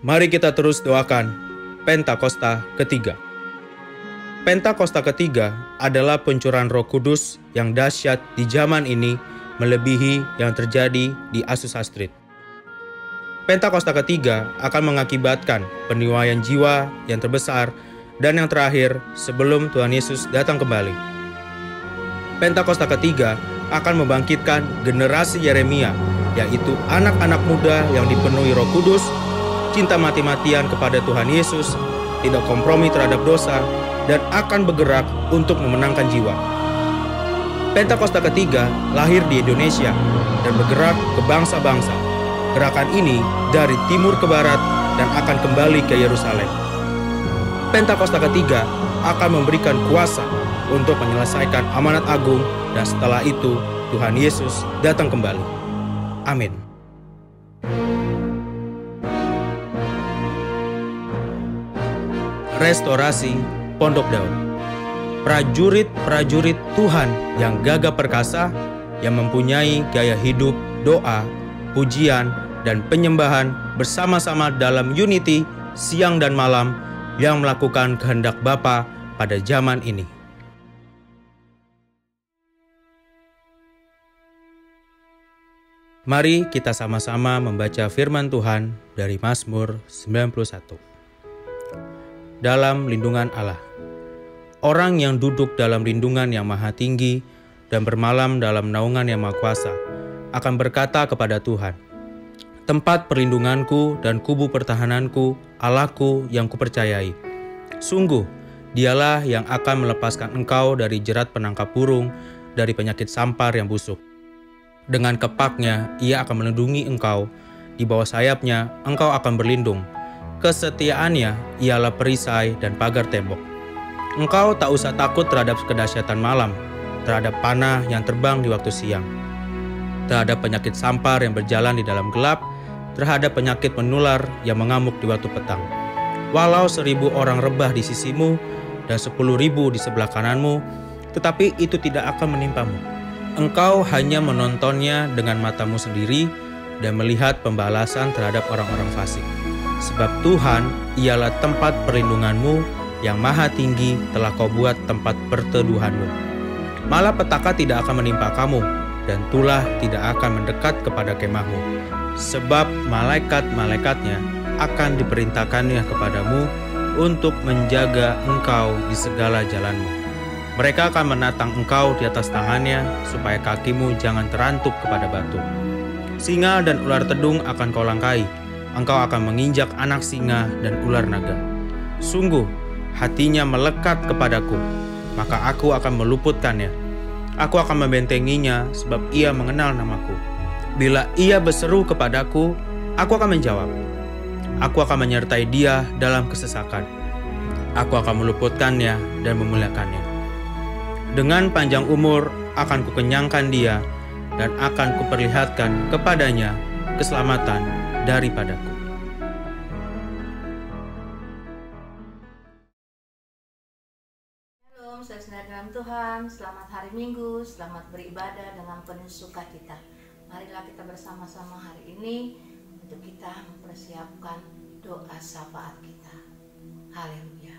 Mari kita terus doakan Pentakosta ketiga. Pentakosta ketiga adalah pencurahan Roh Kudus yang dahsyat di zaman ini, melebihi yang terjadi di Azusa Street. Pentakosta ketiga akan mengakibatkan peniwaian jiwa yang terbesar dan yang terakhir sebelum Tuhan Yesus datang kembali. Pentakosta ketiga akan membangkitkan generasi Yeremia, yaitu anak-anak muda yang dipenuhi Roh Kudus, cinta mati-matian kepada Tuhan Yesus, tidak kompromi terhadap dosa, dan akan bergerak untuk memenangkan jiwa. Pentakosta ketiga lahir di Indonesia dan bergerak ke bangsa-bangsa. Gerakan ini dari timur ke barat dan akan kembali ke Yerusalem. Pentakosta ketiga akan memberikan kuasa untuk menyelesaikan amanat agung, dan setelah itu Tuhan Yesus datang kembali. Amin. Restorasi Pondok Daun. Prajurit-prajurit Tuhan yang gagah perkasa, yang mempunyai gaya hidup, doa, pujian, dan penyembahan bersama-sama dalam unity siang dan malam, yang melakukan kehendak Bapa pada zaman ini. Mari kita sama-sama membaca firman Tuhan dari Mazmur 91. Dalam lindungan Allah. Orang yang duduk dalam lindungan yang maha tinggi dan bermalam dalam naungan yang maha kuasa akan berkata kepada Tuhan, tempat perlindunganku dan kubu pertahananku, Allahku yang kupercayai. Sungguh, dialah yang akan melepaskan engkau dari jerat penangkap burung, dari penyakit sampar yang busuk. Dengan kepaknya ia akan melindungi engkau, di bawah sayapnya engkau akan berlindung. Kesetiaannya ialah perisai dan pagar tembok. Engkau tak usah takut terhadap kedahsyatan malam, terhadap panah yang terbang di waktu siang, terhadap penyakit sampar yang berjalan di dalam gelap, terhadap penyakit menular yang mengamuk di waktu petang. Walau 1.000 orang rebah di sisimu dan 10.000 di sebelah kananmu, tetapi itu tidak akan menimpamu. Engkau hanya menontonnya dengan matamu sendiri dan melihat pembalasan terhadap orang-orang fasik. Sebab Tuhan ialah tempat perlindunganmu, yang maha tinggi telah kau buat tempat perteduhanmu. Malapetaka tidak akan menimpa kamu, dan tulah tidak akan mendekat kepada kemahmu. Sebab malaikat-malaikatnya akan diperintahkannya kepadamu untuk menjaga engkau di segala jalanmu. Mereka akan menatang engkau di atas tangannya, supaya kakimu jangan terantuk kepada batu. Singa dan ular tedung akan kau langkai, engkau akan menginjak anak singa dan ular naga. Sungguh, hatinya melekat kepadaku, maka aku akan meluputkannya. Aku akan membentenginya, sebab ia mengenal namaku. Bila ia berseru kepadaku, aku akan menjawab. Aku akan menyertai dia dalam kesesakan. Aku akan meluputkannya dan memuliakannya. Dengan panjang umur akan kukenyangkan dia, dan akan kuperlihatkan kepadanya keselamatan daripadaku. Shalom, saudara dalam Tuhan. Selamat hari Minggu, selamat beribadah dengan penuh sukacita. Marilah kita bersama-sama hari ini untuk kita mempersiapkan doa syafaat kita. Haleluya.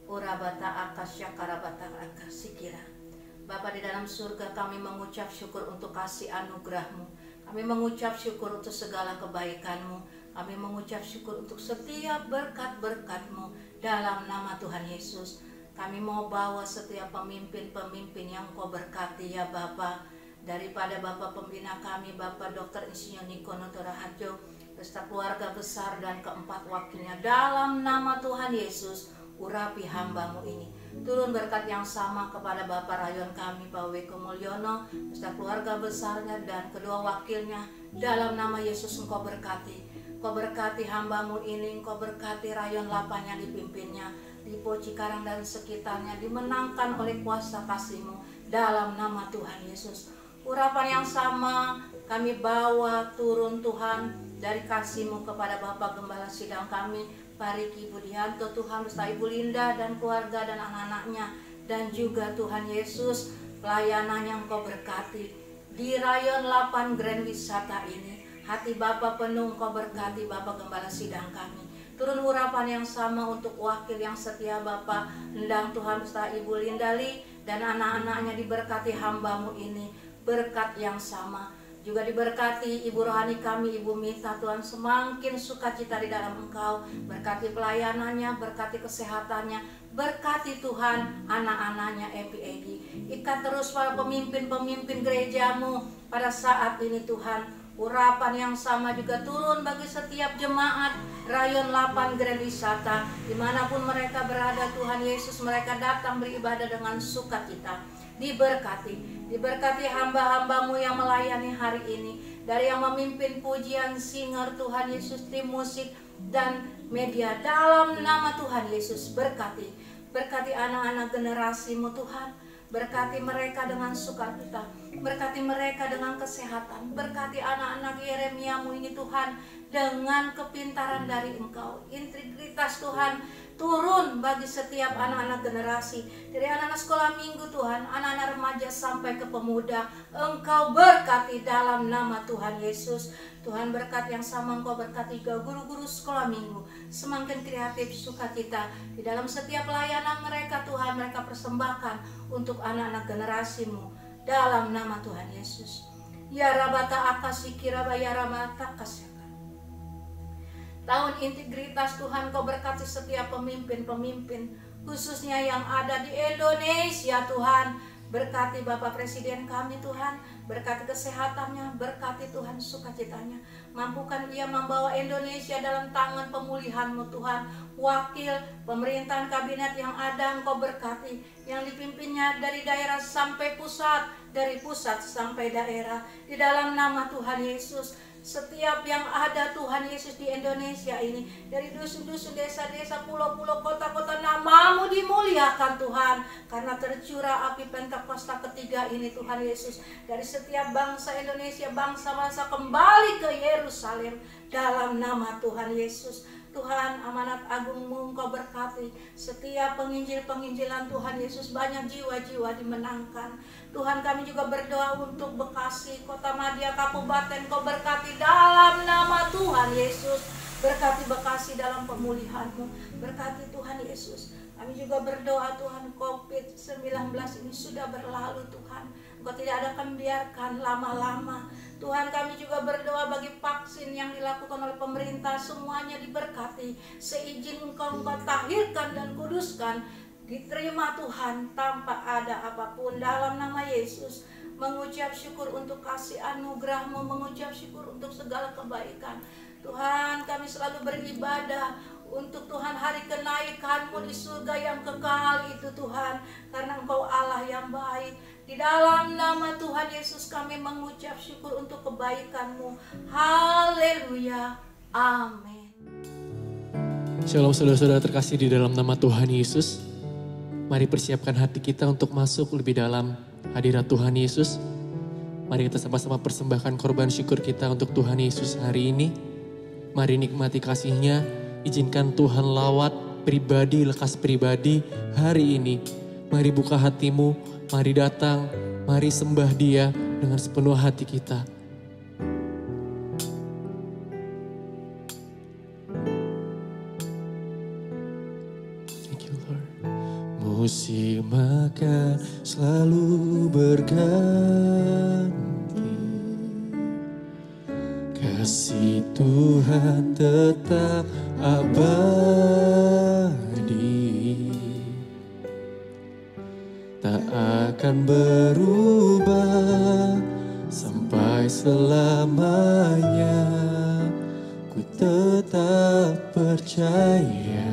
Urabata akasya karabata akasikira. Bapa di dalam surga, kami mengucap syukur untuk kasih anugerah-Mu. Kami mengucap syukur untuk segala kebaikan-Mu. Kami mengucap syukur untuk setiap berkat-berkat-Mu dalam nama Tuhan Yesus. Kami mau bawa setiap pemimpin-pemimpin yang Kau berkati ya Bapa. Daripada Bapak pembina kami, Bapak Dr. Insinyur Niko Nuto Raharjo, beserta keluarga besar dan keempat wakilnya, dalam nama Tuhan Yesus, urapi hamba-Mu ini. Turun berkat yang sama kepada Bapak Rayon kami, Pak Weko Mulyono, beserta keluarga besarnya dan kedua wakilnya, dalam nama Yesus Engkau berkati. Engkau berkati hamba-Mu ini, Engkau berkati Rayon 8 yang dipimpinnya, Lipo Cikarang dan sekitarnya, dimenangkan oleh kuasa kasih-Mu, dalam nama Tuhan Yesus. Urapan yang sama kami bawa turun Tuhan dari kasih-Mu kepada Bapak Gembala Sidang kami, Pak Riki Budianto, Tuhan beserta Ibu Linda dan keluarga dan anak-anaknya, dan juga Tuhan Yesus pelayanan yang Kau berkati di Rayon 8 Grand Wisata ini. Hati Bapak penuh Kau berkati Bapak Gembala Sidang kami. Turun urapan yang sama untuk wakil yang setia Bapak Endang Tuhan beserta Ibu Lindali dan anak-anaknya, diberkati hamba-Mu ini, berkat yang sama. Juga diberkati Ibu rohani kami, Ibu Mita, Tuhan semakin sukacita di dalam Engkau. Berkati pelayanannya, berkati kesehatannya, berkati Tuhan anak-anaknya Epi Egi. Ikat terus para pemimpin-pemimpin gereja-Mu pada saat ini Tuhan. Urapan yang sama juga turun bagi setiap jemaat Rayon 8 Grand Wisata. Dimanapun mereka berada Tuhan Yesus, mereka datang beribadah dengan sukacita. Diberkati hamba-hamba-Mu yang melayani hari ini, dari yang memimpin pujian, singer Tuhan Yesus, tim musik dan media, dalam nama Tuhan Yesus. Berkati anak-anak generasi-Mu Tuhan, berkati mereka dengan sukacita, berkati mereka dengan kesehatan, berkati anak-anak Yeremia-Mu ini Tuhan dengan kepintaran dari Engkau, integritas Tuhan turun bagi setiap anak-anak generasi, dari anak-anak sekolah minggu Tuhan, anak-anak remaja sampai ke pemuda. Engkau berkati dalam nama Tuhan Yesus. Tuhan, berkat yang sama Engkau berkati juga guru-guru sekolah minggu, semakin kreatif, sukacita di dalam setiap pelayanan mereka Tuhan. Mereka persembahkan untuk anak-anak generasi-Mu dalam nama Tuhan Yesus. Ya Rabata akasi kiraba ya rabata kasih. Tahun integritas Tuhan, Kau berkati setiap pemimpin-pemimpin, khususnya yang ada di Indonesia Tuhan. Berkati Bapak Presiden kami Tuhan, berkati kesehatannya, berkati Tuhan sukacitanya. Mampukan ia membawa Indonesia dalam tangan pemulihan-Mu Tuhan. Wakil pemerintahan kabinet yang ada Engkau berkati, yang dipimpinnya dari daerah sampai pusat, dari pusat sampai daerah, di dalam nama Tuhan Yesus. Setiap yang ada Tuhan Yesus di Indonesia ini, dari dusun-dusun, desa-desa, pulau-pulau, kota-kota, nama-Mu dimuliakan Tuhan. Karena tercurah api Pentakosta ketiga ini Tuhan Yesus, dari setiap bangsa Indonesia, bangsa-bangsa kembali ke Yerusalem dalam nama Tuhan Yesus. Tuhan, amanat agung-Mu Engkau berkati setiap penginjil-penginjilan Tuhan Yesus, banyak jiwa-jiwa dimenangkan. Tuhan, kami juga berdoa untuk Bekasi, Kota Madia, Kabupaten, Kau berkati dalam nama Tuhan Yesus. Berkati Bekasi dalam pemulihan-Mu, berkati Tuhan Yesus. Kami juga berdoa Tuhan, COVID-19 ini sudah berlalu Tuhan. Engkau tidak akan biarkan lama-lama. Tuhan, kami juga berdoa bagi vaksin yang dilakukan oleh pemerintah, semuanya diberkati. Seizin Engkau tahirkan dan kuduskan, diterima Tuhan tanpa ada apapun dalam nama Yesus. Mengucap syukur untuk kasih anugerah-Mu, mengucap syukur untuk segala kebaikan. Tuhan, kami selalu beribadah untuk Tuhan hari kenaikan-Mu di surga yang kekal itu Tuhan, karena Engkau Allah yang baik. Di dalam nama Tuhan Yesus kami mengucap syukur untuk kebaikan-Mu. Haleluya. Amin. Shalom saudara-saudara terkasih di dalam nama Tuhan Yesus. Mari persiapkan hati kita untuk masuk lebih dalam hadirat Tuhan Yesus. Mari kita sama-sama persembahkan korban syukur kita untuk Tuhan Yesus hari ini. Mari nikmati kasih-Nya. Izinkan Tuhan lawat pribadi, lekas pribadi hari ini. Mari buka hatimu, mari datang, mari sembah Dia dengan sepenuh hati kita. Thank you, Lord. Musim akan selalu berganti, kasih Tuhan tetap abadi, tak akan berubah sampai selamanya. Ku tetap percaya,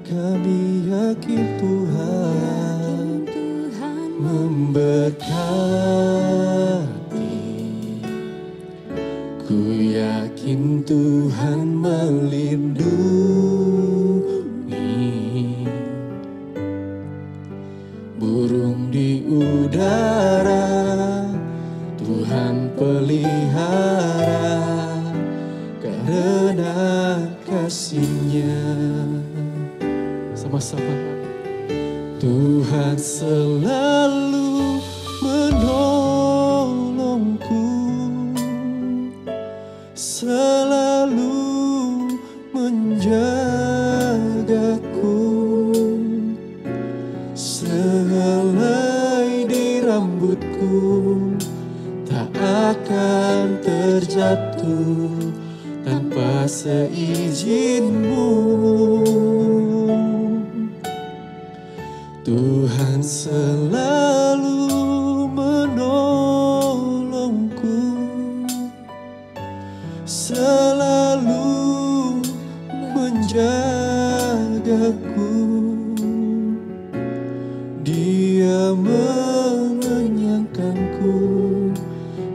kami yakin Tuhan memberkati. Ku yakin Tuhan melindungi, burung di udara Tuhan pelihara, karena kasih-Nya. Sama-sama. Tuhan selalu menolongku, selalu tak akan terjatuh tanpa seizin-Mu. Tuhan selalu menolongku, selalu menjagaku. Dia mengenyangkanku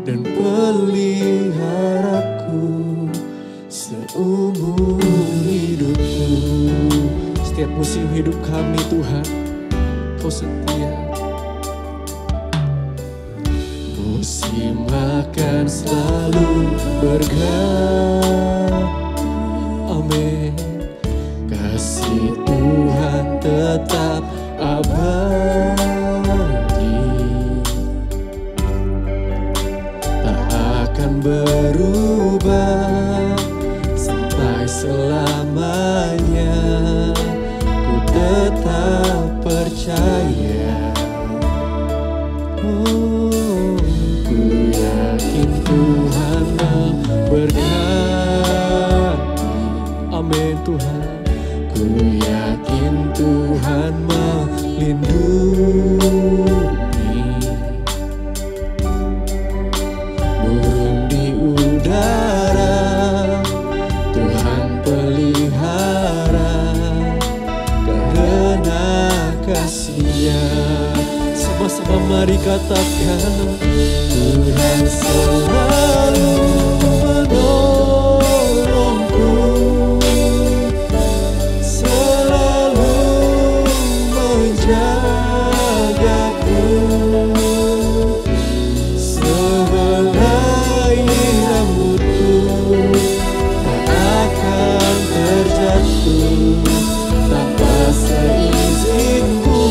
dan peliharaku seumur hidupku. Setiap musim hidup kami Tuhan, Kau setia. Musim akan selalu berganti, amin. Kasih Tuhan tetap abadi, tak akan berubah sampai selamanya. Ku tetap percaya, oh, ku yakin Tuhan memberkati, amin Tuhan. Ku yakin Tuhan melindungi, burung di udara Tuhan pelihara karena kasih-Nya. Sama-sama mari katakan, Tuhan selalu menolongku, selalu menjagaku. Sehelai rambutku tak akan terjatuh tanpa seizin-Mu.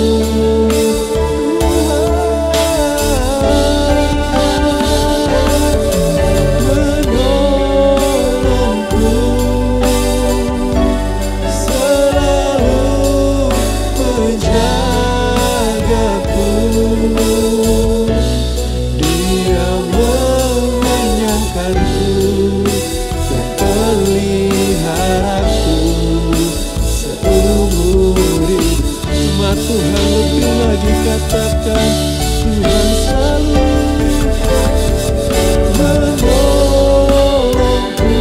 Menolongku, selalu menjagaku. Dia mengenyangkanku dan peliharaku seumur hidup. Cuma Tuhan lebih lagi katakan, Tuhan selalu menolongku,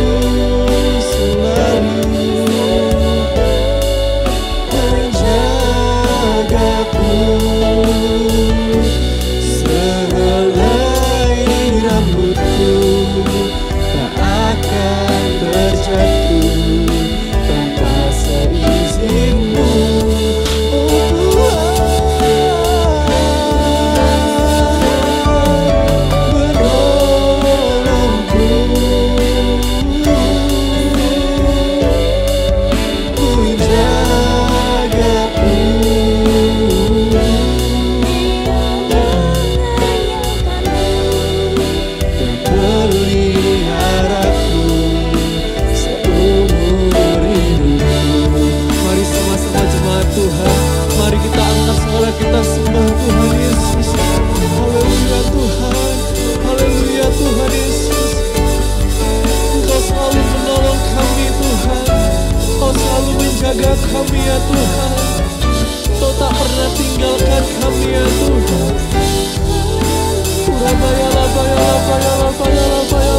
selalu menjagaku. Sehelai rambutku tak akan terjatuh tanpa seizin-Mu. Kita sembah Tuhan Yesus. Haleluya Tuhan, haleluya Tuhan Yesus. Engkau selalu menolong kami Tuhan, Engkau selalu menjaga kami ya Tuhan. Engkau tak pernah tinggalkan kami ya Tuhan. Urabayala bayala bayala bayala bayala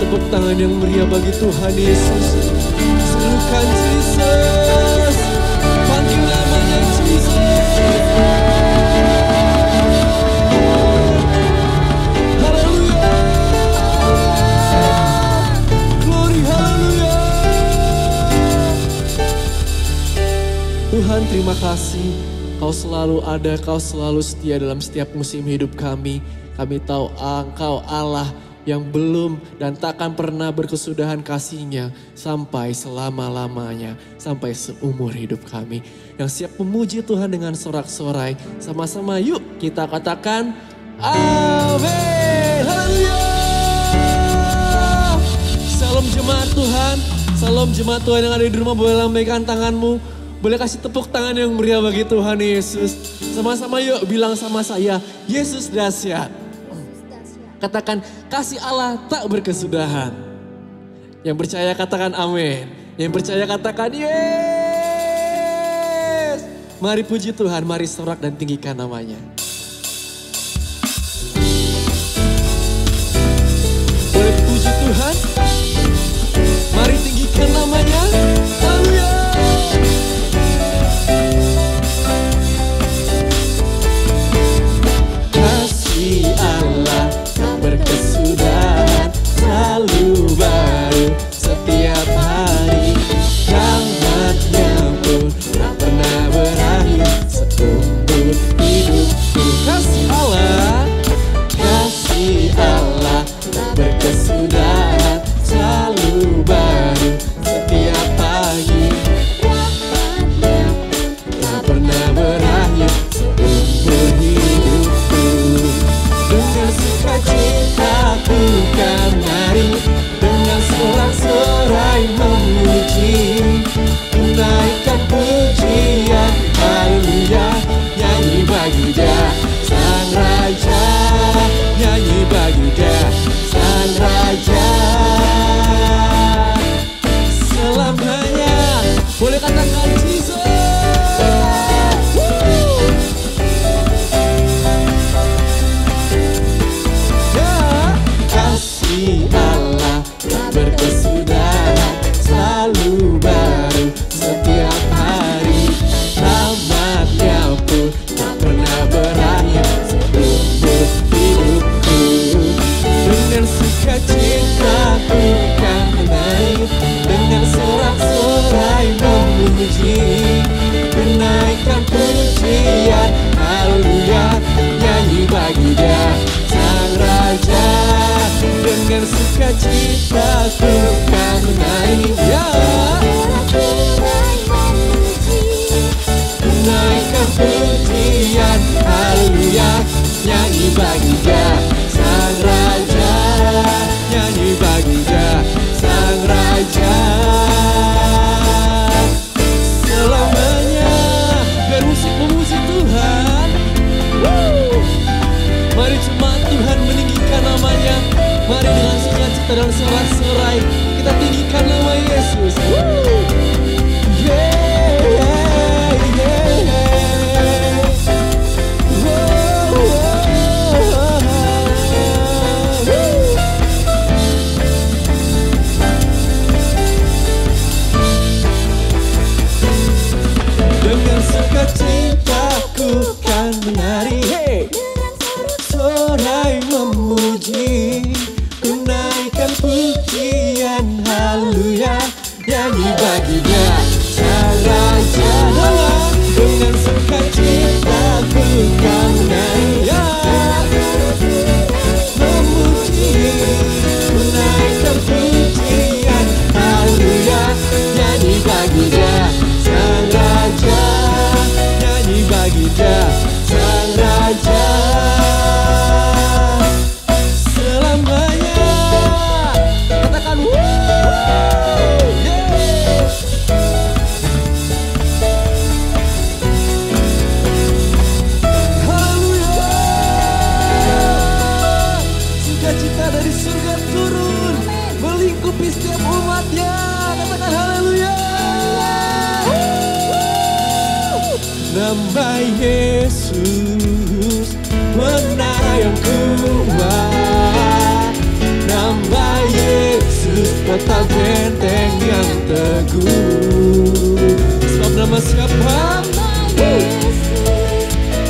tepuk tangan yang meriah bagi Tuhan Yesus. Serukan Jesus, panggil namanya Jesus. Haleluya, glory, haleluya. Tuhan, terima kasih. Kau selalu ada, Kau selalu setia dalam setiap musim hidup kami. Kami tahu Engkau Allah yang belum dan takkan pernah berkesudahan kasih-Nya sampai selama-lamanya, sampai seumur hidup kami. Yang siap memuji Tuhan dengan sorak-sorai. Sama-sama yuk kita katakan amin. Haleluya. Salam jemaat Tuhan. Salam jemaat Tuhan yang ada di rumah, boleh lambaikan tanganmu. Boleh kasih tepuk tangan yang meriah bagi Tuhan Yesus. Sama-sama yuk bilang sama saya, Yesus dahsyat. Katakan, kasih Allah tak berkesudahan. Yang percaya katakan amin. Yang percaya katakan yes. Mari puji Tuhan, mari sorak dan tinggikan namanya. Boleh puji Tuhan. Mari tinggikan namanya. Haleluya. Kasih Allah berkesudahan, selalu baru setiap hari. Rahmat-Nya pun tak pernah berakhir seumur hidupku. Kasih Allah berkesudahan, selalu baru setiap pagi. Rahmat-Nya tak pernah berakhir seumur hidupku. Dengan sukacita ku kan nari, dengan sorak-sorai memuji, menaikkan pujian, haleluya. Nyanyi bagi Dia Sang Raja, nyanyi bagi Dia Sang Raja selamanya. Boleh katakan Jesus. Kasih Allah berkesudahan, selalu baru setiap hari. Rahmat-Nya pun tak pernah berakhir seumur hidupku. Dengan sukacita ku kan menari, dengan sorak-sorai memuji, menaikkan pujian, haleluya. Nyanyi bagi Dia Sang Raja. Dengan sukacita ku kan menari, ya, menaikkan pujian, haleluya. Nyanyi bagi Dia Sang Raja, nyanyi bagi Dia Sang Raja selamanya. Biar musik memuji Tuhan. Mari jemaat Tuhan meninggikan namanya. Mari dengan sukacita dan sorak-sorai kita tinggikan nama Yesus. Dengan sukacitaku kan menari, sorai memuji, menaikkan pujian, haleluya. Nyanyi bagi Dia Sang Raja. Dengan sukacitaku kan menari, memuji, menaikkan pujian, haleluya. Nyanyi bagi Dia Sang Raja, nyanyi bagi Dia Sang Raja selamanya. Katakan haleluya. Sukacita dari surga turun melingkupi setiap umat-Nya. Katakan haleluya. Nambah Yesus, menara yang kuat. Nambah Yesus. kota benteng yang teguh. Sebab nama siapa?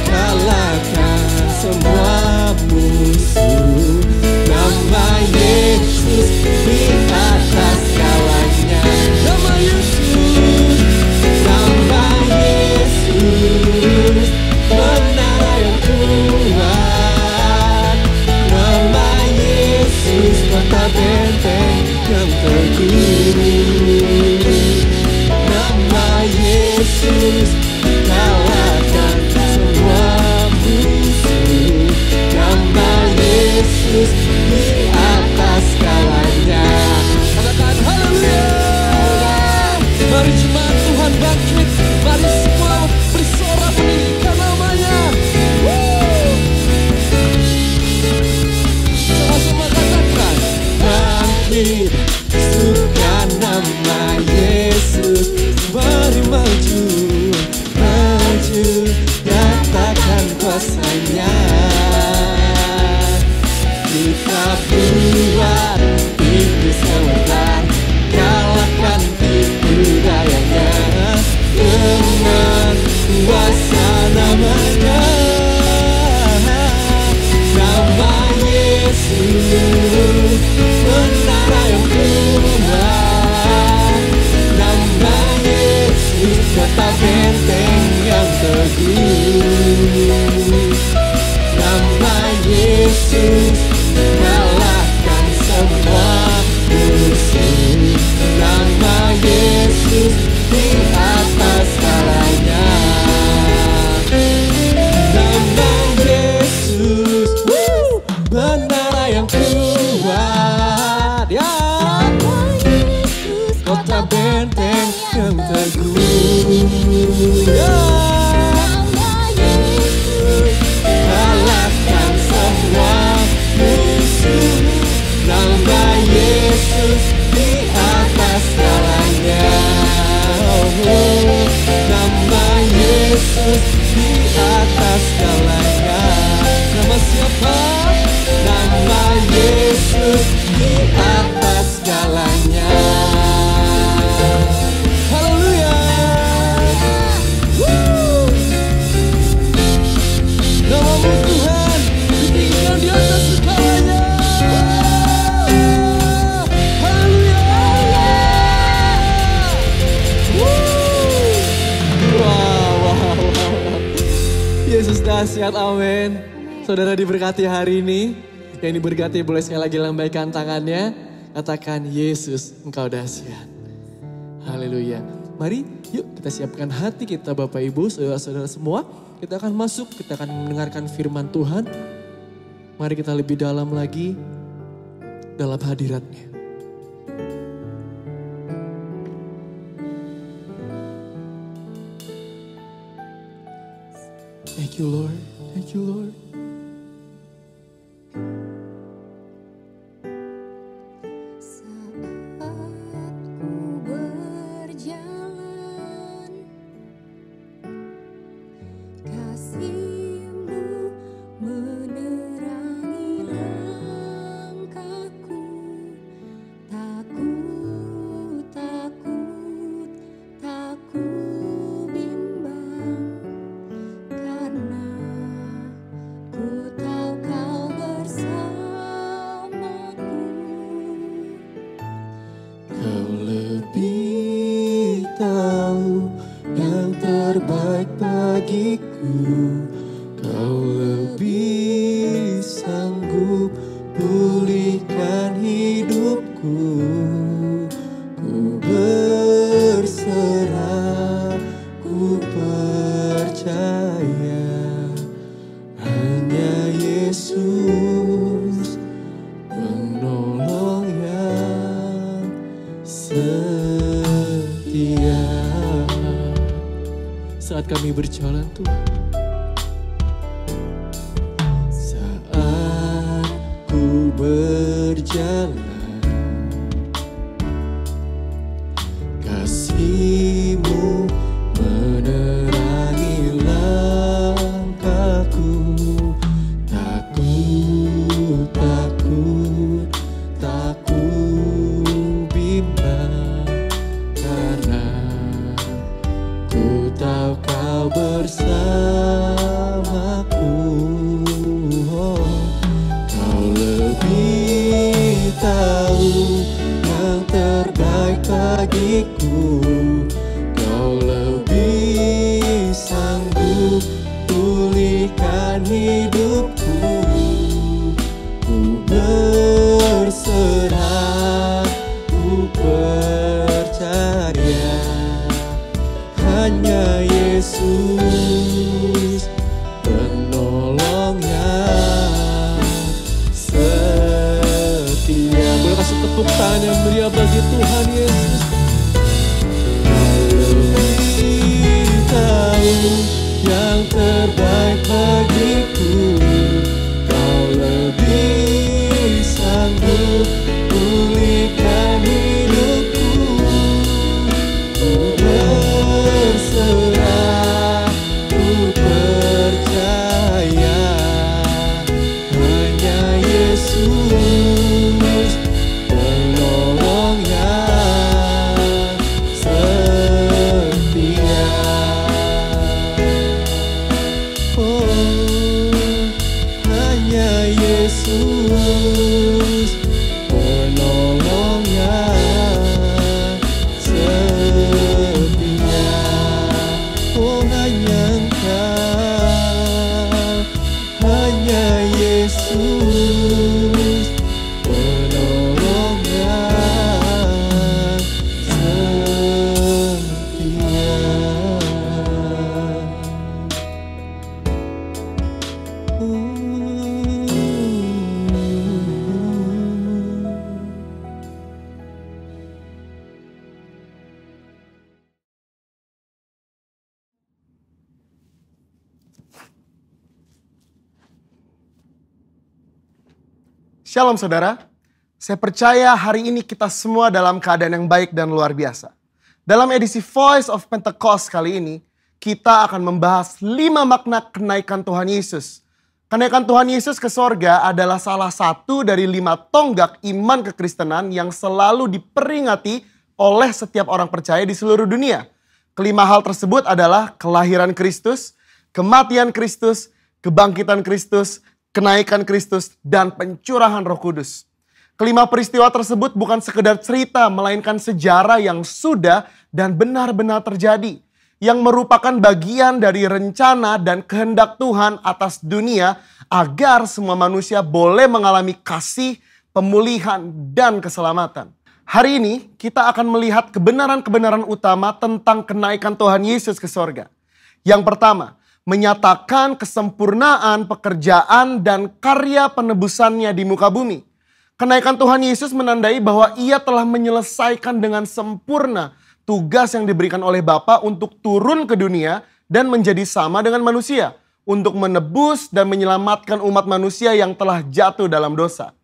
Kalahkan semua musuh. Nama Yesus di atas segalanya. Nama Yesus, nama Yesus, menara yang kuat. Nama Yesus, kota benteng yang teguh. Nama Yesus, kalahkan semua musuh. Nama Yesus di atas segalanya. Katakan haleluya. Mari jemaat Tuhan bangkit. Mari semua bersorak meninggikan namanya. Sama-sama katakan bangkit, suka nama Yesus. Mari maju, maju, nyatakan kuasanya. Kita buat iblis keluar, kalahkan tipu dayanya dengan kuasa namanya. Nama Yesus, menara yang kuat. Nama Yesus, kota benteng yang teguh. Nama Yesus, kalahkan semua musuh. Nama Yesus di atas segalanya. Nama Yesus, menara yang kuat, ya. Kota benteng yang teguh, ya. Kalahkan semua musuh. Nama Yesus di atas segalanya. Nama Yesus di atas segalanya. Nama siapa? Nama Yesus di atas segalanya. Haleluya. Namamu Tuhan ditinggikan di atas segalanya. Haleluya. Wow. Yesus dahsyat, amin. Saudara diberkati hari ini. Yang diberkati boleh sekali lagi lambaikan tangannya. Katakan, Yesus engkau dahsyat. Haleluya. Mari yuk kita siapkan hati kita Bapak Ibu, saudara-saudara semua. Kita akan masuk, kita akan mendengarkan firman Tuhan. Mari kita lebih dalam lagi dalam hadirat-Nya. Thank you Lord, thank you Lord. Saat kami berjalan Tuhan, saat ku berjalan, kasih-Mu menerangi langkahku. Takut, takut, tak ku bimbang. Kau bersamaku. Kau lebih tahu yang terbaik bagiku. Kau lebih sanggup pulihkan hidupku. Ku berserah, ku percaya hanya Yesus penolong yang setia. Boleh kasih tepuk tangan yang meriah bagi Tuhan Yesus. Kau lebih tahu yang terbaik bagiku. Kau lebih sanggup pulihkan hidupku. Ku berserah, ku percaya hanya Yesus penolong yang setia. Hanya Yesus penolong yang setia. Hanya Engkau, hanya Yesus penolong yang setia. Shalom saudara, saya percaya hari ini kita semua dalam keadaan yang baik dan luar biasa. Dalam edisi Voice of Pentecost kali ini, kita akan membahas 5 makna kenaikan Tuhan Yesus. Kenaikan Tuhan Yesus ke sorga adalah salah satu dari 5 tonggak iman kekristenan yang selalu diperingati oleh setiap orang percaya di seluruh dunia. Kelima hal tersebut adalah kelahiran Kristus, kematian Kristus, kebangkitan Kristus, kenaikan Kristus, dan pencurahan Roh Kudus. Kelima peristiwa tersebut bukan sekedar cerita, melainkan sejarah yang sudah dan benar-benar terjadi, yang merupakan bagian dari rencana dan kehendak Tuhan atas dunia agar semua manusia boleh mengalami kasih, pemulihan, dan keselamatan. Hari ini kita akan melihat kebenaran-kebenaran utama tentang kenaikan Tuhan Yesus ke sorga. Yang pertama, menyatakan kesempurnaan pekerjaan dan karya penebusannya di muka bumi. Kenaikan Tuhan Yesus menandai bahwa ia telah menyelesaikan dengan sempurna tugas yang diberikan oleh Bapa untuk turun ke dunia dan menjadi sama dengan manusia, untuk menebus dan menyelamatkan umat manusia yang telah jatuh dalam dosa.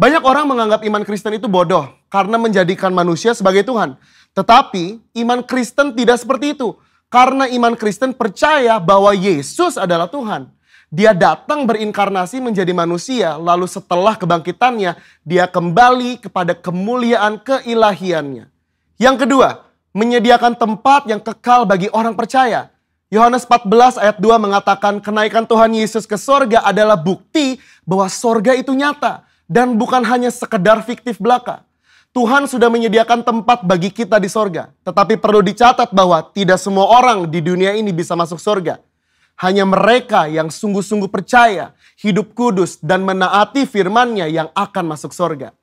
Banyak orang menganggap iman Kristen itu bodoh karena menjadikan manusia sebagai Tuhan. Tetapi iman Kristen tidak seperti itu. Karena iman Kristen percaya bahwa Yesus adalah Tuhan. Dia datang berinkarnasi menjadi manusia, lalu setelah kebangkitannya, dia kembali kepada kemuliaan keilahiannya. Yang kedua, menyediakan tempat yang kekal bagi orang percaya. Yohanes 14 ayat 2 mengatakan kenaikan Tuhan Yesus ke sorga adalah bukti bahwa sorga itu nyata dan bukan hanya sekedar fiktif belaka. Tuhan sudah menyediakan tempat bagi kita di sorga. Tetapi perlu dicatat bahwa tidak semua orang di dunia ini bisa masuk sorga. Hanya mereka yang sungguh-sungguh percaya, hidup kudus, dan menaati firman-Nya yang akan masuk sorga.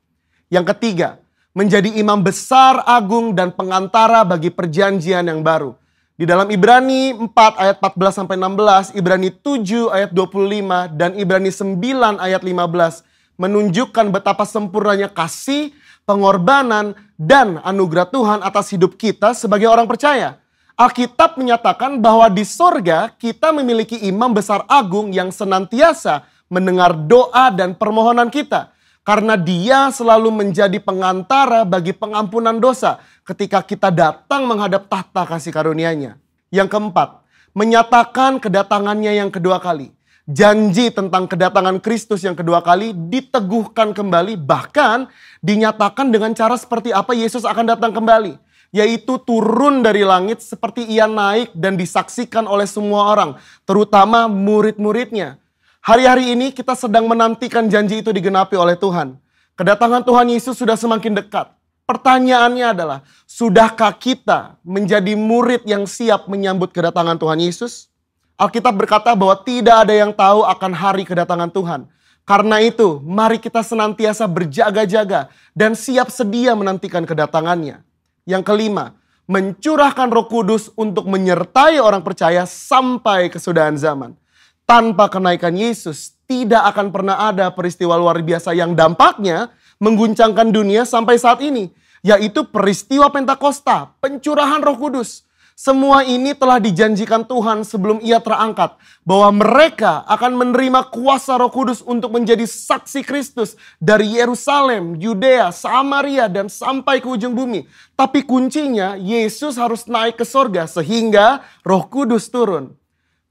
Yang ketiga, menjadi imam besar, agung, dan pengantara bagi perjanjian yang baru. Di dalam Ibrani 4 ayat 14-16, Ibrani 7 ayat 25, dan Ibrani 9 ayat 15 menunjukkan betapa sempurnanya kasih, pengorbanan, dan anugerah Tuhan atas hidup kita sebagai orang percaya. Alkitab menyatakan bahwa di sorga kita memiliki imam besar agung yang senantiasa mendengar doa dan permohonan kita. Karena dia selalu menjadi pengantara bagi pengampunan dosa ketika kita datang menghadap tahta kasih karunia-Nya. Yang keempat, menyatakan kedatangannya yang kedua kali. Janji tentang kedatangan Kristus yang kedua kali diteguhkan kembali, bahkan dinyatakan dengan cara seperti apa Yesus akan datang kembali. yaitu turun dari langit seperti ia naik dan disaksikan oleh semua orang, terutama murid-muridnya. Hari-hari ini kita sedang menantikan janji itu digenapi oleh Tuhan. Kedatangan Tuhan Yesus sudah semakin dekat. Pertanyaannya adalah, sudahkah kita menjadi murid yang siap menyambut kedatangan Tuhan Yesus? Alkitab berkata bahwa tidak ada yang tahu akan hari kedatangan Tuhan. Karena itu, mari kita senantiasa berjaga-jaga dan siap sedia menantikan kedatangannya. Yang kelima, mencurahkan Roh Kudus untuk menyertai orang percaya sampai kesudahan zaman. Tanpa kenaikan Yesus, tidak akan pernah ada peristiwa luar biasa yang dampaknya mengguncangkan dunia sampai saat ini. Yaitu peristiwa Pentakosta, pencurahan Roh Kudus. Semua ini telah dijanjikan Tuhan sebelum ia terangkat. Bahwa mereka akan menerima kuasa Roh Kudus untuk menjadi saksi Kristus dari Yerusalem, Yudea, Samaria, dan sampai ke ujung bumi. Tapi kuncinya, Yesus harus naik ke sorga sehingga Roh Kudus turun.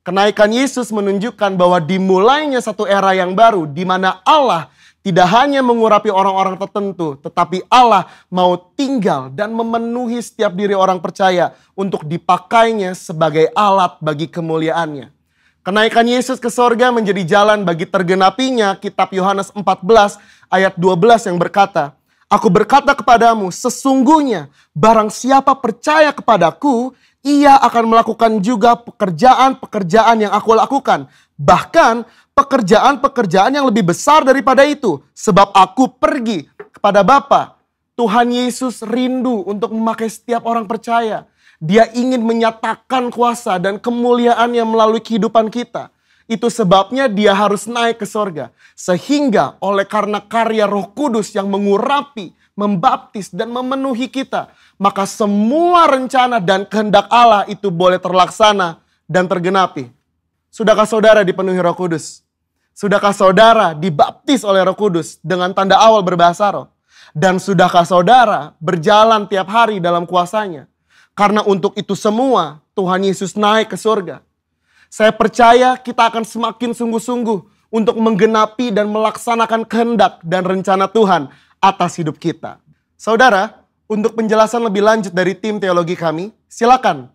Kenaikan Yesus menunjukkan bahwa dimulainya satu era yang baru di mana Allah tidak hanya mengurapi orang-orang tertentu, tetapi Allah mau tinggal dan memenuhi setiap diri orang percaya untuk dipakainya sebagai alat bagi kemuliaannya. Kenaikan Yesus ke sorga menjadi jalan bagi tergenapinya kitab Yohanes 14 ayat 12 yang berkata, "Aku berkata kepadamu, sesungguhnya barang siapa percaya kepadaku, ia akan melakukan juga pekerjaan-pekerjaan yang aku lakukan. Bahkan pekerjaan-pekerjaan yang lebih besar daripada itu. Sebab aku pergi kepada Bapa." Tuhan Yesus rindu untuk memakai setiap orang percaya. Dia ingin menyatakan kuasa dan kemuliaannya melalui kehidupan kita. Itu sebabnya dia harus naik ke sorga. Sehingga oleh karena karya Roh Kudus yang mengurapi, membaptis dan memenuhi kita, maka semua rencana dan kehendak Allah itu boleh terlaksana dan tergenapi. Sudahkah saudara dipenuhi Roh Kudus? Sudahkah saudara dibaptis oleh Roh Kudus dengan tanda awal berbahasa roh? Dan sudahkah saudara berjalan tiap hari dalam kuasanya? Karena untuk itu semua Tuhan Yesus naik ke surga. Saya percaya kita akan semakin sungguh-sungguh untuk menggenapi dan melaksanakan kehendak dan rencana Tuhan atas hidup kita. Saudara, untuk penjelasan lebih lanjut dari tim teologi kami, silakan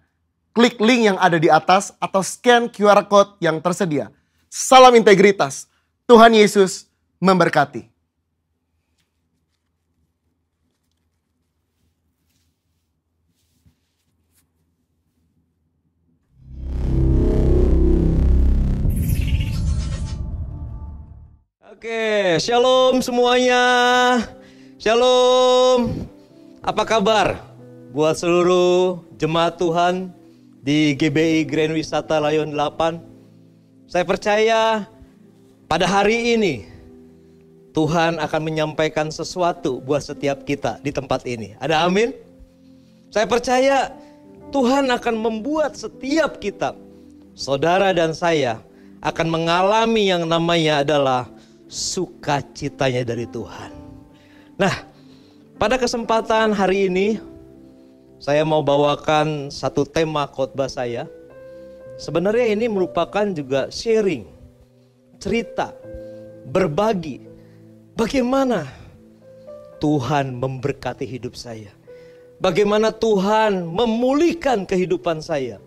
klik link yang ada di atas atau scan QR Code yang tersedia. Salam integritas. Tuhan Yesus memberkati. Oke, shalom semuanya. Shalom. Apa kabar buat seluruh jemaat Tuhan di GBI Grand Wisata Layon 8? Saya percaya pada hari ini Tuhan akan menyampaikan sesuatu buat setiap kita di tempat ini. Ada amin? Saya percaya Tuhan akan membuat setiap kita, saudara dan saya, akan mengalami yang namanya adalah sukacitanya dari Tuhan. Nah, pada kesempatan hari ini saya mau bawakan satu tema khotbah saya. Sebenarnya ini merupakan juga sharing, cerita, berbagi bagaimana Tuhan memberkati hidup saya. Bagaimana Tuhan memulihkan kehidupan saya.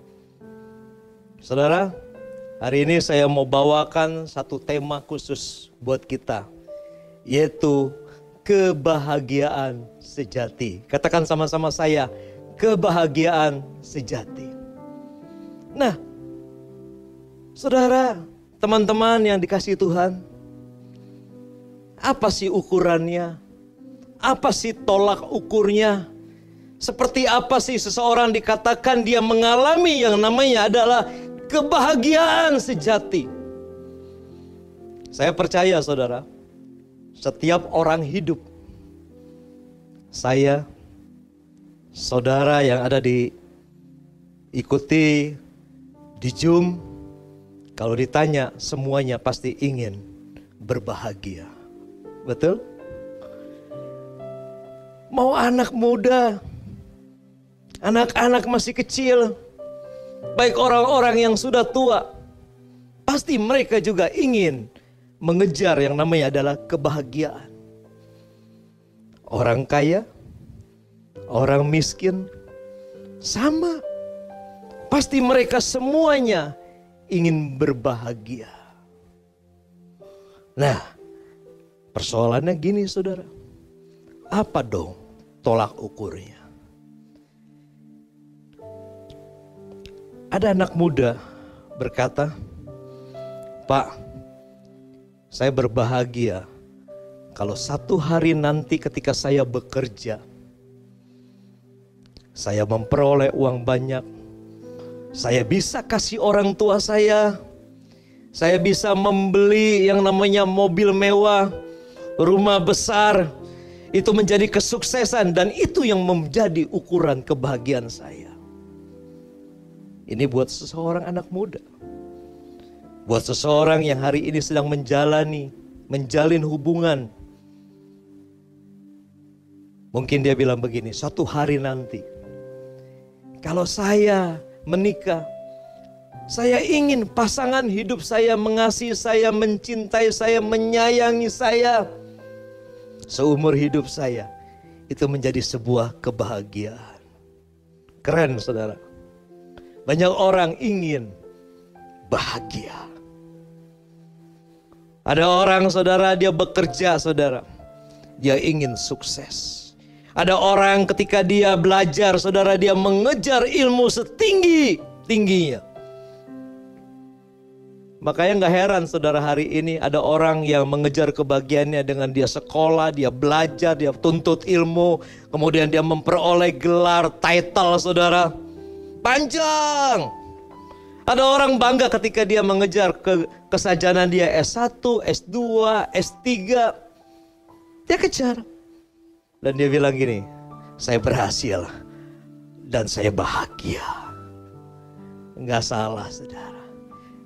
Saudara, hari ini saya mau bawakan satu tema khusus buat kita, yaitu kebahagiaan sejati. Katakan sama-sama saya, kebahagiaan sejati. Nah, saudara, teman-teman yang dikasihi Tuhan, apa sih ukurannya? Apa sih tolak ukurnya? Seperti apa sih seseorang dikatakan dia mengalami yang namanya adalah kebahagiaan sejati? Saya percaya saudara, setiap orang hidup, saya, saudara yang ada ikuti di Zoom, kalau ditanya semuanya pasti ingin berbahagia. Betul? Mau anak muda, anak-anak masih kecil, baik orang-orang yang sudah tua, pasti mereka juga ingin mengejar yang namanya adalah kebahagiaan. Orang kaya, orang miskin, Sama. Pasti mereka semuanya ingin berbahagia. Nah, persoalannya gini saudara. Apa dong tolak ukurnya? Ada anak muda berkata, "Pak, saya berbahagia kalau satu hari nanti ketika saya bekerja, saya memperoleh uang banyak, saya bisa kasih orang tua saya bisa membeli yang namanya mobil mewah, rumah besar, itu menjadi kesuksesan dan itu yang menjadi ukuran kebahagiaan saya." Ini buat seseorang anak muda. Buat seseorang yang hari ini sedang menjalin hubungan. Mungkin dia bilang begini, suatu hari nanti, kalau saya menikah, saya ingin pasangan hidup saya mengasihi saya, mencintai saya, menyayangi saya seumur hidup saya. Itu menjadi sebuah kebahagiaan. Keren saudara. Banyak orang ingin bahagia. Ada orang saudara, dia bekerja saudara, dia ingin sukses. Ada orang ketika dia belajar saudara, dia mengejar ilmu setinggi-tingginya. Makanya gak heran saudara hari ini ada orang yang mengejar kebahagiaannya dengan dia sekolah, dia belajar, dia tuntut ilmu, kemudian dia memperoleh gelar, title saudara, panjang. Ada orang bangga ketika dia mengejar kesajanan dia S1, S2, S3. Dia kejar. Dan dia bilang gini, saya berhasil dan saya bahagia. Enggak salah saudara.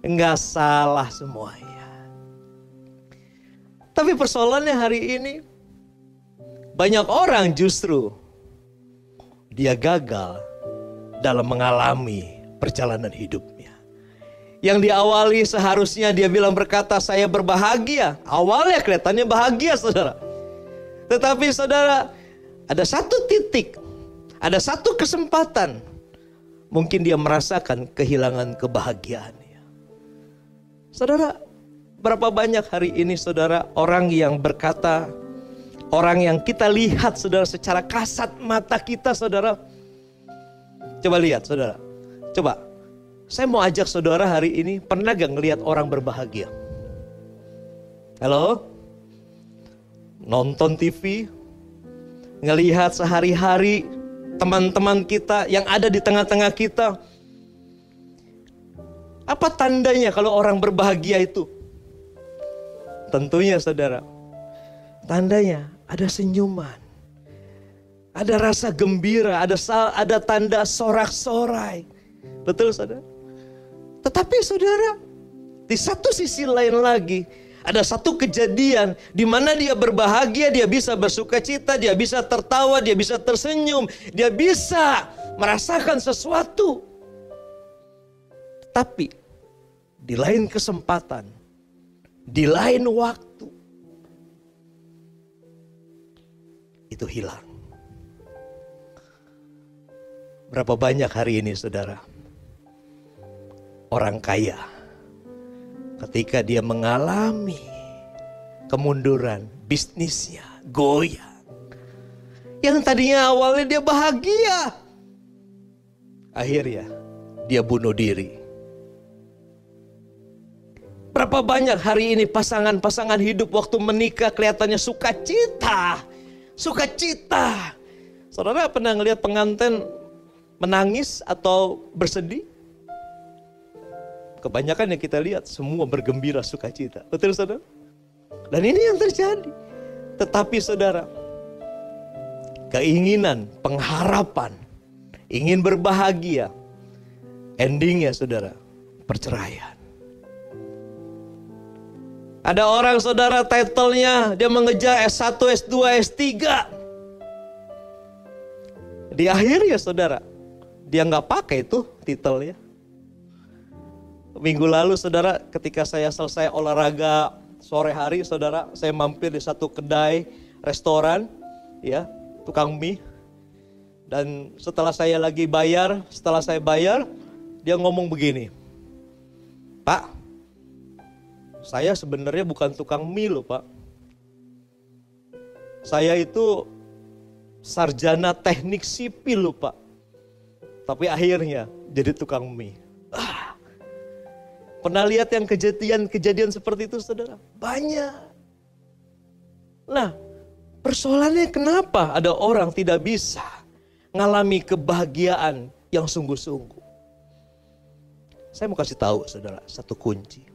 Enggak salah semuanya. Tapi persoalannya hari ini, banyak orang justru dia gagal dalam mengalami perjalanan hidupnya. Yang diawali seharusnya dia bilang berkata saya berbahagia. Awalnya kelihatannya bahagia saudara. Tetapi saudara, ada satu titik, ada satu kesempatan, mungkin dia merasakan kehilangan kebahagiaannya. Saudara, berapa banyak hari ini saudara orang yang berkata, orang yang kita lihat saudara secara kasat mata kita saudara. Coba lihat saudara, coba. Saya mau ajak saudara hari ini, pernah gak ngelihat orang berbahagia? Halo? Nonton TV, ngelihat sehari-hari teman-teman kita yang ada di tengah-tengah kita. Apa tandanya kalau orang berbahagia itu? Tentunya saudara, tandanya ada senyuman, ada rasa gembira, ada tanda sorak-sorai. Betul saudara? Tetapi saudara, di satu sisi lain lagi, ada satu kejadian di mana dia berbahagia, dia bisa bersuka cita, dia bisa tertawa, dia bisa tersenyum, dia bisa merasakan sesuatu. Tapi di lain kesempatan, di lain waktu, itu hilang. Berapa banyak hari ini saudara, orang kaya ketika dia mengalami kemunduran, bisnisnya goyang. Yang tadinya awalnya dia bahagia, akhirnya dia bunuh diri. Berapa banyak hari ini pasangan-pasangan hidup waktu menikah kelihatannya sukacita. Saudara pernah ngelihat pengantin menangis atau bersedih? Kebanyakan yang kita lihat semua bergembira sukacita. Betul saudara? Dan ini yang terjadi. Tetapi saudara, keinginan, pengharapan, ingin berbahagia, endingnya saudara, perceraian. Ada orang saudara titlenya dia mengejar S1, S2, S3. Di akhirnya saudara, dia nggak pakai itu titelnya. Minggu lalu saudara, ketika saya selesai olahraga sore hari saudara, saya mampir di satu kedai restoran, ya, tukang mie. Dan setelah saya bayar, dia ngomong begini, Pak, saya sebenarnya bukan tukang mie loh Pak. Saya itu sarjana teknik sipil loh Pak. Tapi akhirnya jadi tukang mie. Pernah lihat yang kejadian seperti itu saudara? Banyak. Nah, persoalannya kenapa ada orang tidak bisa ngalami kebahagiaan yang sungguh-sungguh? Saya mau kasih tahu saudara satu kunci.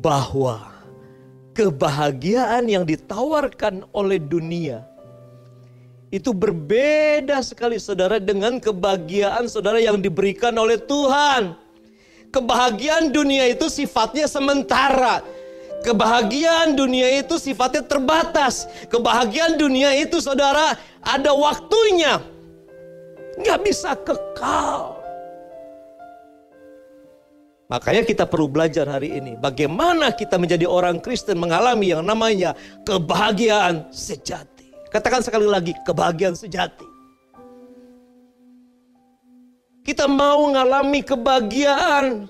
Bahwa kebahagiaan yang ditawarkan oleh dunia itu berbeda sekali saudara dengan kebahagiaan saudara yang diberikan oleh Tuhan. Kebahagiaan dunia itu sifatnya sementara. Kebahagiaan dunia itu sifatnya terbatas. Kebahagiaan dunia itu saudara ada waktunya. Gak bisa kekal. Makanya kita perlu belajar hari ini. Bagaimana kita menjadi orang Kristen mengalami yang namanya kebahagiaan sejati. Katakan sekali lagi, kebahagiaan sejati. Kita mau mengalami kebahagiaan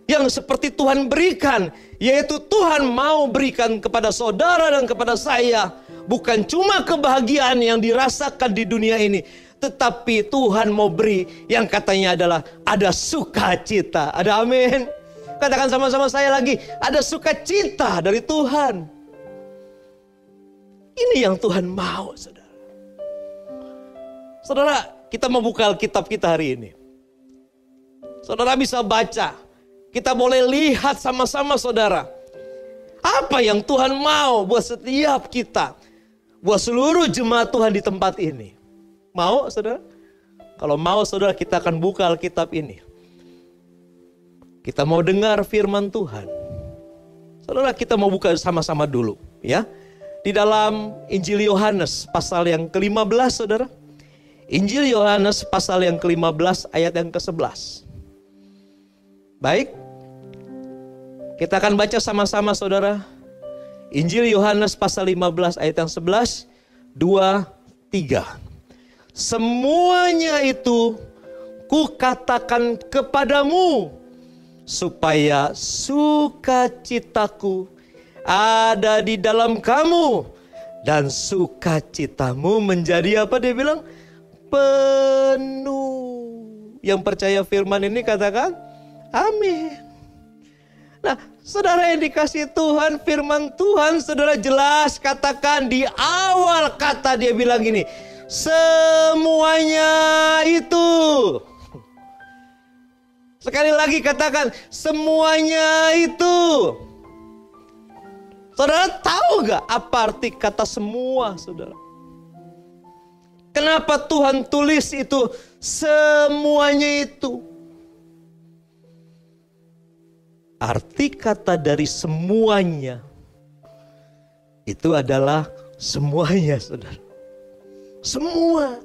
yang seperti Tuhan berikan. Yaitu Tuhan mau berikan kepada saudara dan kepada saya. Bukan cuma kebahagiaan yang dirasakan di dunia ini. Tetapi Tuhan mau beri yang katanya adalah ada sukacita. Ada amin. Katakan sama-sama saya lagi. Ada sukacita dari Tuhan. Ini yang Tuhan mau saudara. Saudara, kita mau buka Alkitab kita hari ini. Saudara bisa baca. Kita boleh lihat sama-sama saudara. Apa yang Tuhan mau buat setiap kita. Buat seluruh jemaat Tuhan di tempat ini. Mau saudara? Kalau mau saudara kita akan buka Alkitab ini. Kita mau dengar firman Tuhan. Saudara kita mau buka sama-sama dulu ya. Di dalam Injil Yohanes pasal yang ke-15 saudara. Injil Yohanes pasal yang ke-15 ayat yang ke-11. Baik, kita akan baca sama-sama saudara. Injil Yohanes pasal 15 ayat yang 11, 2, 3. Semuanya itu kukatakan kepadamu, supaya sukacitaku ada di dalam kamu. Dan sukacitamu menjadi apa dia bilang? Penuh. Yang percaya firman ini katakan amin. Nah, saudara yang dikasih Tuhan, firman Tuhan saudara jelas katakan di awal kata dia bilang gini, semuanya itu. Sekali lagi katakan, semuanya itu. Saudara tahu gak apa arti kata semua saudara? Kenapa Tuhan tulis itu semuanya itu? Arti kata dari semuanya itu adalah semuanya saudara. Semua.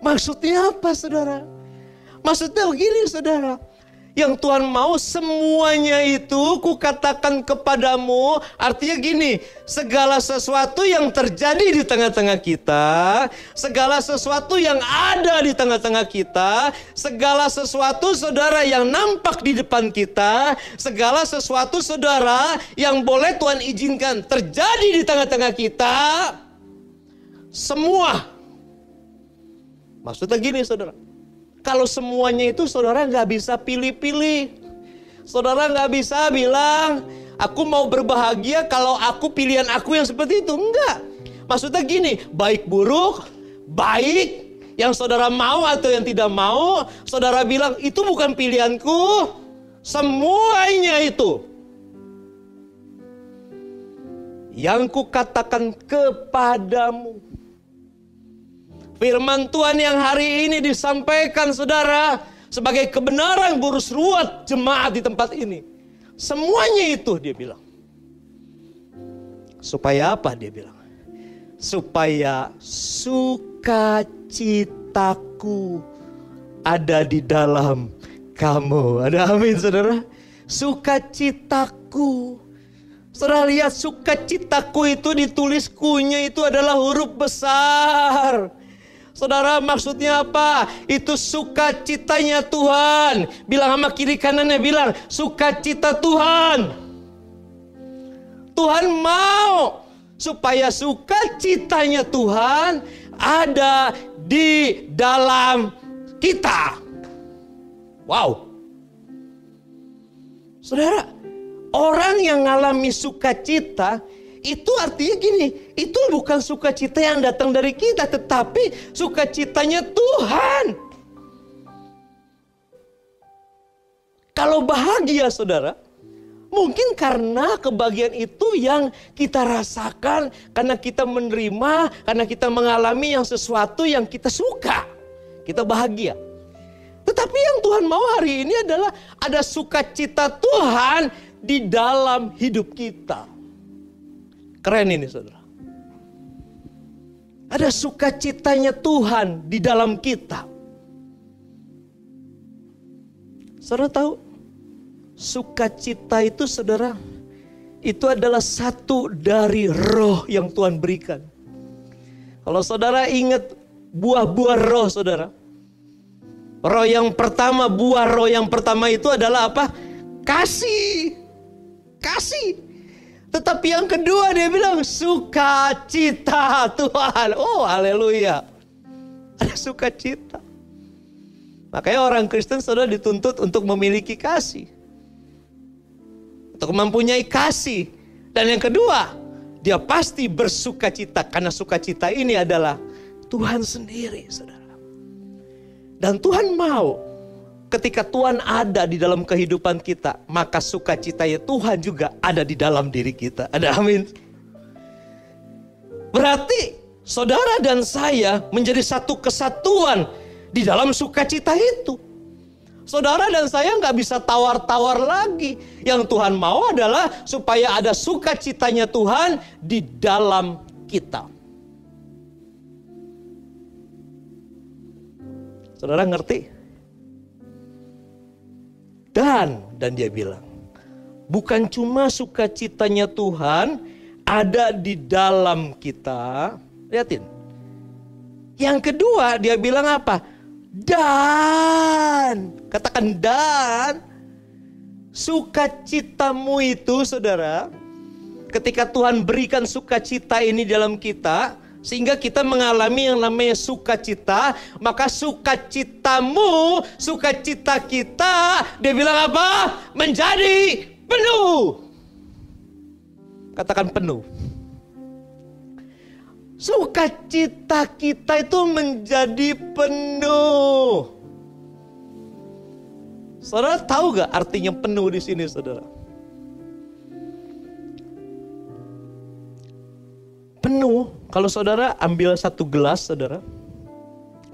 Maksudnya apa saudara? Maksudnya begini saudara. Yang Tuhan mau semuanya itu kukatakan kepadamu. Artinya gini, segala sesuatu yang terjadi di tengah-tengah kita, segala sesuatu yang ada di tengah-tengah kita, segala sesuatu saudara yang nampak di depan kita, segala sesuatu saudara yang boleh Tuhan izinkan terjadi di tengah-tengah kita, semua. Maksudnya gini saudara. Kalau semuanya itu saudara gak bisa pilih-pilih. Saudara gak bisa bilang, aku mau berbahagia kalau aku pilihan aku yang seperti itu. Enggak. Maksudnya gini, baik buruk, baik yang saudara mau atau yang tidak mau. Saudara bilang, itu bukan pilihanku. Semuanya itu. Yang kukatakan kepadamu. Firman Tuhan yang hari ini disampaikan saudara sebagai kebenaran burus ruat jemaat di tempat ini. Semuanya itu dia bilang. Supaya apa dia bilang? Supaya sukacitaku ada di dalam kamu. Ada amin saudara? Sukacitaku. Saudara lihat sukacitaku itu ditulis kunya itu adalah huruf besar. Saudara, maksudnya apa? Itu sukacitanya Tuhan. Bilang sama kiri kanannya, bilang sukacita Tuhan. Tuhan mau supaya sukacitanya Tuhan ada di dalam kita. Wow. Saudara, orang yang mengalami sukacita itu artinya gini, itu bukan sukacita yang datang dari kita, tetapi sukacitanya Tuhan. Kalau bahagia, saudara, mungkin karena kebahagiaan itu yang kita rasakan, karena kita menerima, karena kita mengalami yang sesuatu yang kita suka, kita bahagia. Tetapi yang Tuhan mau hari ini adalah ada sukacita Tuhan di dalam hidup kita. Keren ini, saudara. Ada sukacitanya Tuhan di dalam kita. Saudara tahu, sukacita itu, saudara, itu adalah satu dari roh yang Tuhan berikan. Kalau saudara ingat buah-buah roh, saudara. Roh yang pertama, buah roh yang pertama itu adalah apa? Kasih. Kasih. Tetapi yang kedua dia bilang sukacita Tuhan. Oh, haleluya. Ada sukacita. Makanya orang Kristen, saudara, dituntut untuk memiliki kasih. Untuk mempunyai kasih. Dan yang kedua, dia pasti bersukacita. Karena sukacita ini adalah Tuhan sendiri, saudara. Dan Tuhan mau ketika Tuhan ada di dalam kehidupan kita, maka sukacitanya Tuhan juga ada di dalam diri kita. Ada amin. Berarti saudara dan saya menjadi satu kesatuan di dalam sukacita itu. Saudara dan saya nggak bisa tawar-tawar lagi. Yang Tuhan mau adalah supaya ada sukacitanya Tuhan di dalam kita. Saudara ngerti? Dan dia bilang, bukan cuma sukacitanya Tuhan ada di dalam kita. Lihatin. Yang kedua dia bilang apa? Dan. Katakan dan. Sukacitamu itu, saudara, ketika Tuhan berikan sukacita ini dalam kita, sehingga kita mengalami yang namanya sukacita, maka sukacitamu, sukacita kita, dia bilang apa? Menjadi penuh. Katakan penuh. Sukacita kita itu menjadi penuh. Saudara tahu gak artinya penuh di sini, saudara? Penuh, kalau saudara ambil satu gelas, saudara.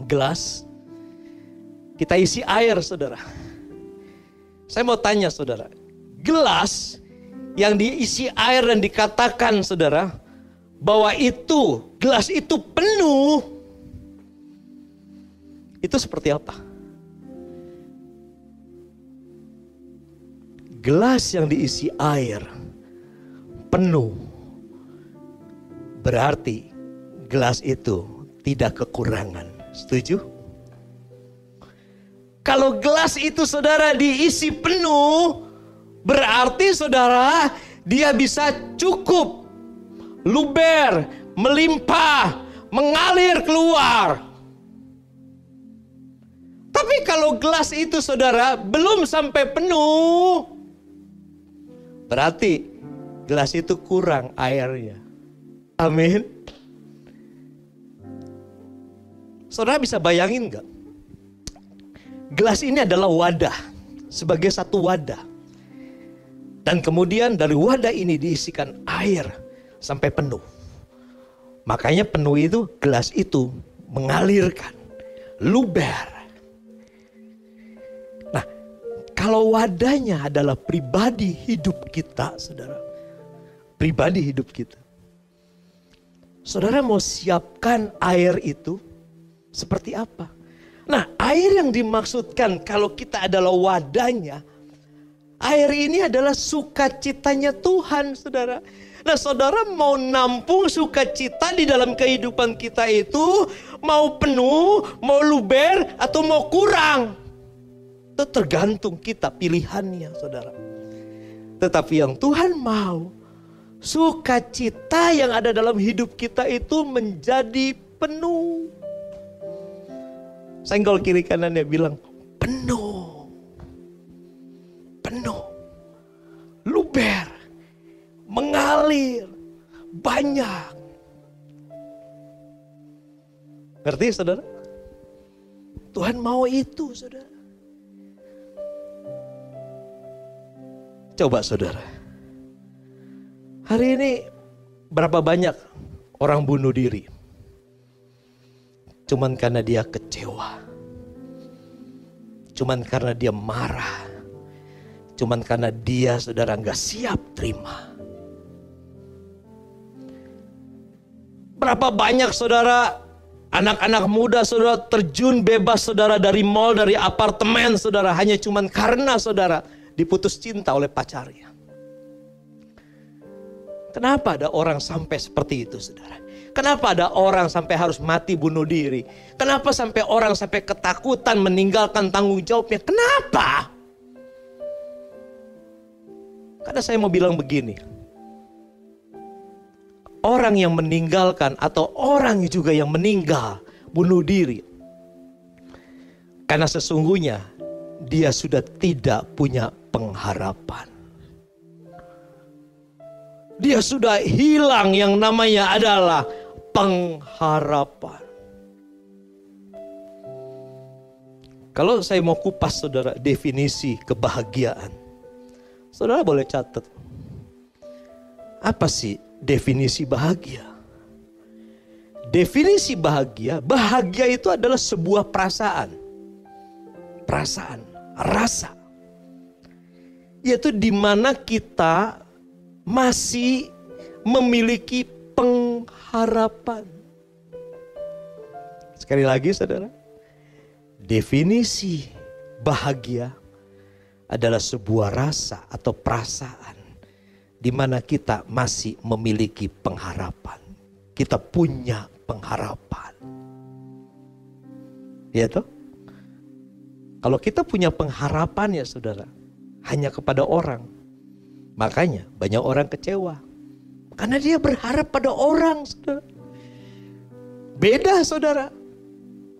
Gelas. Kita isi air, saudara. Saya mau tanya, saudara. Gelas yang diisi air dan dikatakan, saudara, bahwa itu, gelas itu penuh. Itu seperti apa? Gelas yang diisi air penuh, berarti gelas itu tidak kekurangan. Setuju? Kalau gelas itu, saudara, diisi penuh, berarti, saudara, dia bisa cukup, luber, melimpah, mengalir keluar. Tapi kalau gelas itu, saudara, belum sampai penuh, berarti gelas itu kurang airnya. Amin. Saudara bisa bayangin gak? Gelas ini adalah wadah, sebagai satu wadah. Dan kemudian dari wadah ini diisikan air sampai penuh. Makanya penuh itu, gelas itu mengalirkan, luber. Nah, kalau wadahnya adalah pribadi hidup kita, saudara. Pribadi hidup kita. Saudara mau siapkan air itu seperti apa? Nah, air yang dimaksudkan kalau kita adalah wadahnya, air ini adalah sukacitanya Tuhan, saudara. Nah, saudara mau nampung sukacita di dalam kehidupan kita itu, mau penuh, mau luber, atau mau kurang. Itu tergantung kita pilihannya, saudara. Tetapi yang Tuhan mau, sukacita yang ada dalam hidup kita itu menjadi penuh. Senggol kiri kanannya bilang, penuh. Penuh. Luber. Mengalir. Banyak. Ngerti, saudara? Tuhan mau itu, saudara. Coba, saudara. Hari ini berapa banyak orang bunuh diri? Cuman karena dia kecewa. Cuman karena dia marah. Cuman karena dia, saudara, gak siap terima. Berapa banyak, saudara, anak-anak muda, saudara, terjun bebas, saudara, dari mall, dari apartemen, saudara, hanya cuman karena, saudara, diputus cinta oleh pacarnya. Kenapa ada orang sampai seperti itu, saudara? Kenapa ada orang sampai harus mati bunuh diri? Kenapa sampai orang sampai ketakutan meninggalkan tanggung jawabnya? Kenapa? Karena saya mau bilang begini. Orang yang meninggalkan atau orang juga yang meninggal bunuh diri. Karena sesungguhnya dia sudah tidak punya pengharapan. Dia sudah hilang yang namanya adalah pengharapan. Kalau saya mau kupas, saudara, definisi kebahagiaan, saudara boleh catat. Apa sih definisi bahagia? Definisi bahagia, bahagia itu adalah sebuah perasaan. Perasaan, rasa. Yaitu di mana kita masih memiliki pengharapan. Sekali lagi, saudara. Definisi bahagia adalah sebuah rasa atau perasaan di mana kita masih memiliki pengharapan. Kita punya pengharapan. Ya toh? Kalau kita punya pengharapan, ya saudara, hanya kepada orang. Makanya banyak orang kecewa. Karena dia berharap pada orang, saudara. Beda, saudara.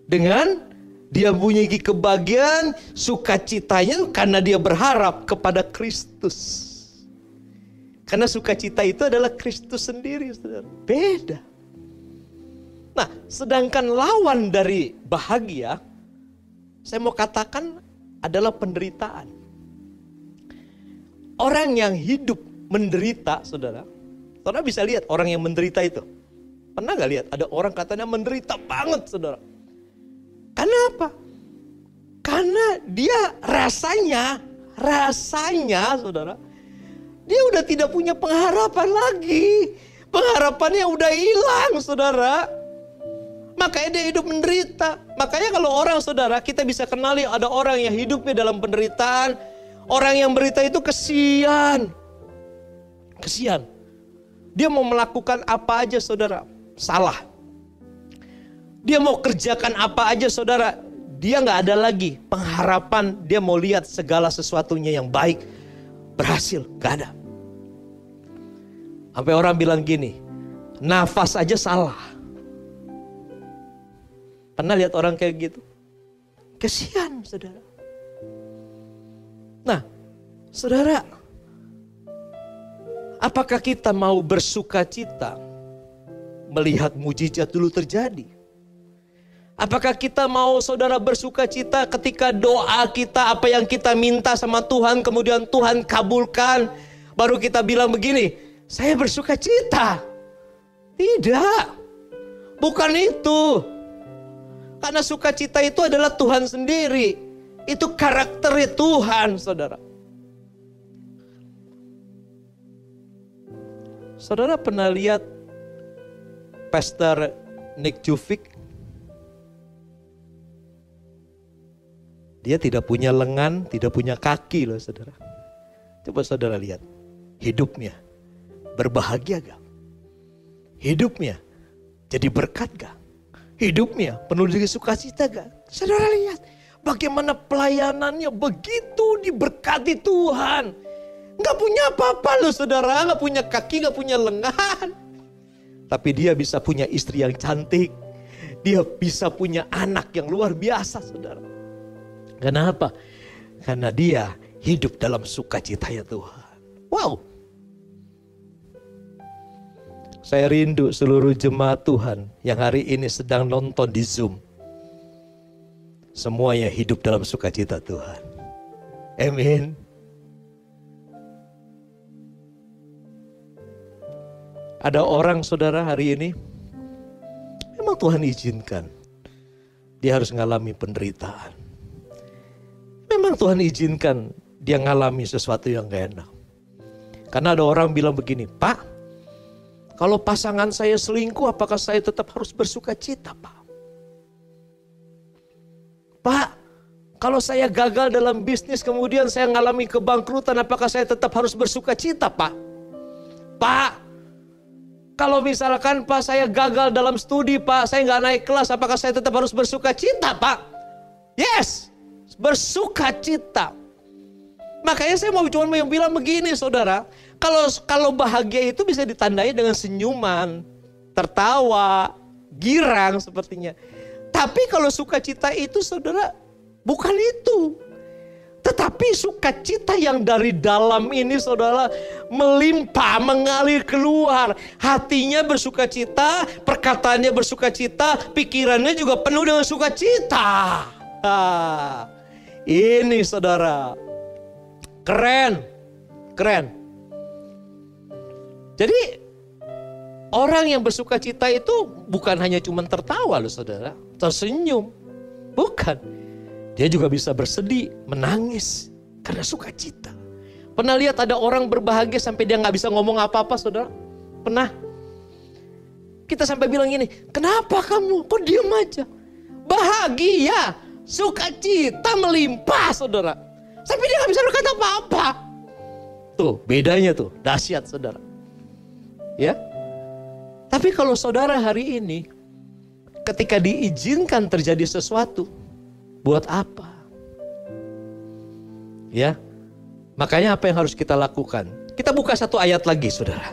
Dengan dia punya kebahagiaan, sukacitanya karena dia berharap kepada Kristus. Karena sukacita itu adalah Kristus sendiri, saudara. Beda. Nah, sedangkan lawan dari bahagia, saya mau katakan adalah penderitaan. Orang yang hidup menderita, saudara. Saudara bisa lihat orang yang menderita itu. Pernah gak lihat ada orang katanya menderita banget, saudara. Karena apa? Karena dia rasanya, saudara, dia udah tidak punya pengharapan lagi. Pengharapannya udah hilang, saudara. Makanya dia hidup menderita. Makanya kalau orang, saudara, kita bisa kenali ada orang yang hidupnya dalam penderitaan. Orang yang menderita itu kesian. Kesian. Dia mau melakukan apa aja, saudara, salah. Dia mau kerjakan apa aja, saudara, dia gak ada lagi pengharapan. Dia mau lihat segala sesuatunya yang baik berhasil, gak ada. Sampai orang bilang gini, nafas aja salah. Pernah lihat orang kayak gitu? Kesian, saudara. Nah, saudara, apakah kita mau bersuka cita melihat mujizat dulu terjadi? Apakah kita mau, saudara, bersuka cita ketika doa kita, apa yang kita minta sama Tuhan, kemudian Tuhan kabulkan, baru kita bilang begini, saya bersuka cita? Tidak, bukan itu. Karena sukacita itu adalah Tuhan sendiri. Itu karakternya Tuhan, saudara. Saudara pernah lihat Pastor Nick Jufik? Dia tidak punya lengan, tidak punya kaki loh, saudara. Coba saudara lihat hidupnya. berbahagia gak? Hidupnya jadi berkat gak? Hidupnya penuh dengan sukacita gak? Saudara lihat bagaimana pelayanannya begitu diberkati Tuhan. Gak punya apa-apa loh saudara, gak punya kaki, gak punya lengan. Tapi dia bisa punya istri yang cantik. Dia bisa punya anak yang luar biasa saudara. Kenapa? Karena dia hidup dalam sukacitanya Tuhan. Wow. Saya rindu seluruh jemaat Tuhan yang hari ini sedang nonton di Zoom. Semuanya hidup dalam sukacita Tuhan. Amin. Ada orang saudara hari ini, memang Tuhan izinkan. Dia harus mengalami penderitaan. Memang Tuhan izinkan dia ngalami sesuatu yang gak enak. Karena ada orang bilang begini, Pak, kalau pasangan saya selingkuh, apakah saya tetap harus bersuka cita, Pak? Pak, kalau saya gagal dalam bisnis, kemudian saya ngalami kebangkrutan, apakah saya tetap harus bersuka cita, Pak? Pak, kalau misalkan Pak saya gagal dalam studi, Pak, saya nggak naik kelas, apakah saya tetap harus bersuka cita, Pak? Yes, bersuka cita. Makanya saya mau cuma bilang begini, saudara. Kalau bahagia itu bisa ditandai dengan senyuman, tertawa, girang sepertinya. Tapi kalau sukacita itu, saudara, bukan itu. Tetapi sukacita yang dari dalam ini saudara melimpah, mengalir keluar. Hatinya bersukacita, perkataannya bersukacita, pikirannya juga penuh dengan sukacita. Ini saudara, keren, keren. Jadi orang yang bersukacita itu bukan hanya cuma tertawa loh saudara, tersenyum. Bukan. Dia juga bisa bersedih, menangis karena sukacita. Pernah lihat ada orang berbahagia sampai dia gak bisa ngomong apa-apa saudara? Pernah? Kita sampai bilang gini, kenapa kamu? Kok diem aja? Bahagia, sukacita melimpah saudara. Sampai dia gak bisa berkata apa-apa. Tuh bedanya tuh, dahsyat saudara. Ya. Tapi kalau saudara hari ini, ketika diizinkan terjadi sesuatu, buat apa? Ya. Makanya apa yang harus kita lakukan? Kita buka satu ayat lagi, saudara.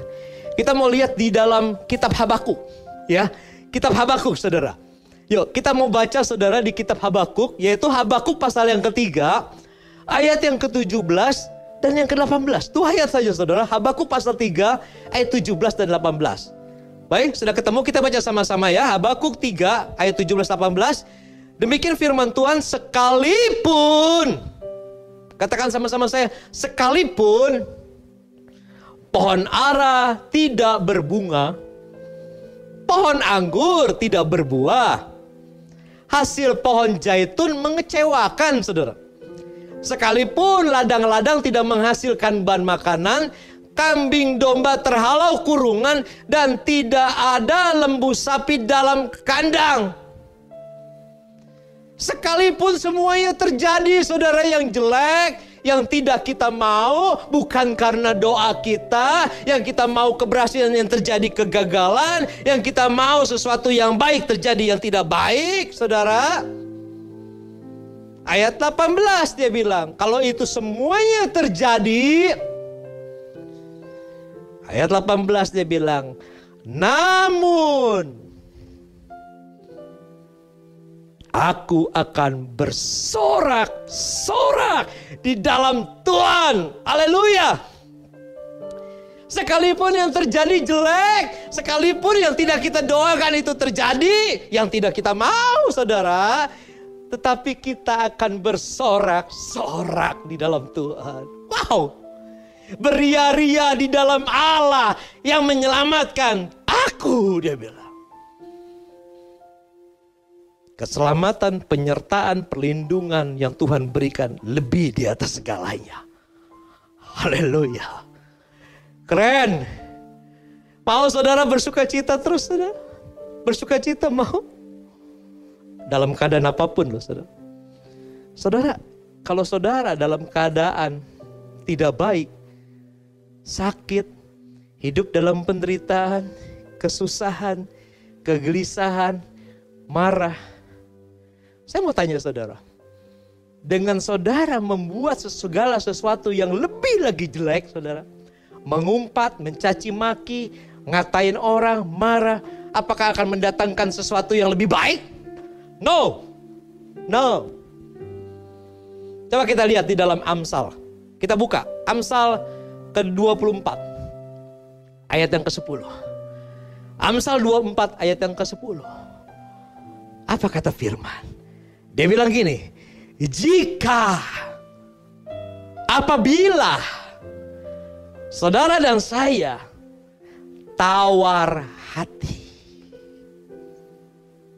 Kita mau lihat di dalam kitab Habakuk, ya. Kitab Habakuk, saudara. Yuk, kita mau baca saudara di kitab Habakuk, yaitu Habakuk pasal yang ketiga, ayat yang ke-17 dan yang ke-18. Tuh ayat saja, saudara. Habakuk pasal 3, ayat 17 dan 18. Baik, sudah ketemu, kita baca sama-sama ya. Habakuk 3, ayat 17-18. Demikian firman Tuhan, sekalipun, katakan sama-sama saya, sekalipun pohon ara tidak berbunga, pohon anggur tidak berbuah, hasil pohon zaitun mengecewakan saudara. Sekalipun ladang-ladang tidak menghasilkan bahan makanan, kambing domba terhalau kurungan, dan tidak ada lembu sapi dalam kandang. Sekalipun semuanya terjadi saudara yang jelek, yang tidak kita mau, bukan karena doa kita, yang kita mau keberhasilan yang terjadi kegagalan, yang kita mau sesuatu yang baik terjadi yang tidak baik, saudara. Ayat 18 dia bilang, kalau itu semuanya terjadi, ayat 18 dia bilang, namun aku akan bersorak-sorak di dalam Tuhan. Haleluya. Sekalipun yang terjadi jelek, sekalipun yang tidak kita doakan itu terjadi, yang tidak kita mau saudara, tetapi kita akan bersorak-sorak di dalam Tuhan. Wow. Beria-ria di dalam Allah yang menyelamatkan aku, dia bilang. Keselamatan, penyertaan, perlindungan yang Tuhan berikan lebih di atas segalanya. Haleluya. Keren. Mau saudara bersuka cita terus saudara? Bersuka cita mau? Dalam keadaan apapun loh saudara. Saudara, kalau saudara dalam keadaan tidak baik, sakit, hidup dalam penderitaan, kesusahan, kegelisahan, marah. Saya mau tanya saudara, dengan saudara membuat segala sesuatu yang lebih lagi jelek, saudara, mengumpat, mencaci maki, ngatain orang, marah, apakah akan mendatangkan sesuatu yang lebih baik? No. No. Coba kita lihat di dalam Amsal. Kita buka Amsal ke-24 ayat yang ke-10. Amsal 24 ayat yang ke-10. Apa kata firman? Dia bilang gini, apabila saudara dan saya tawar hati.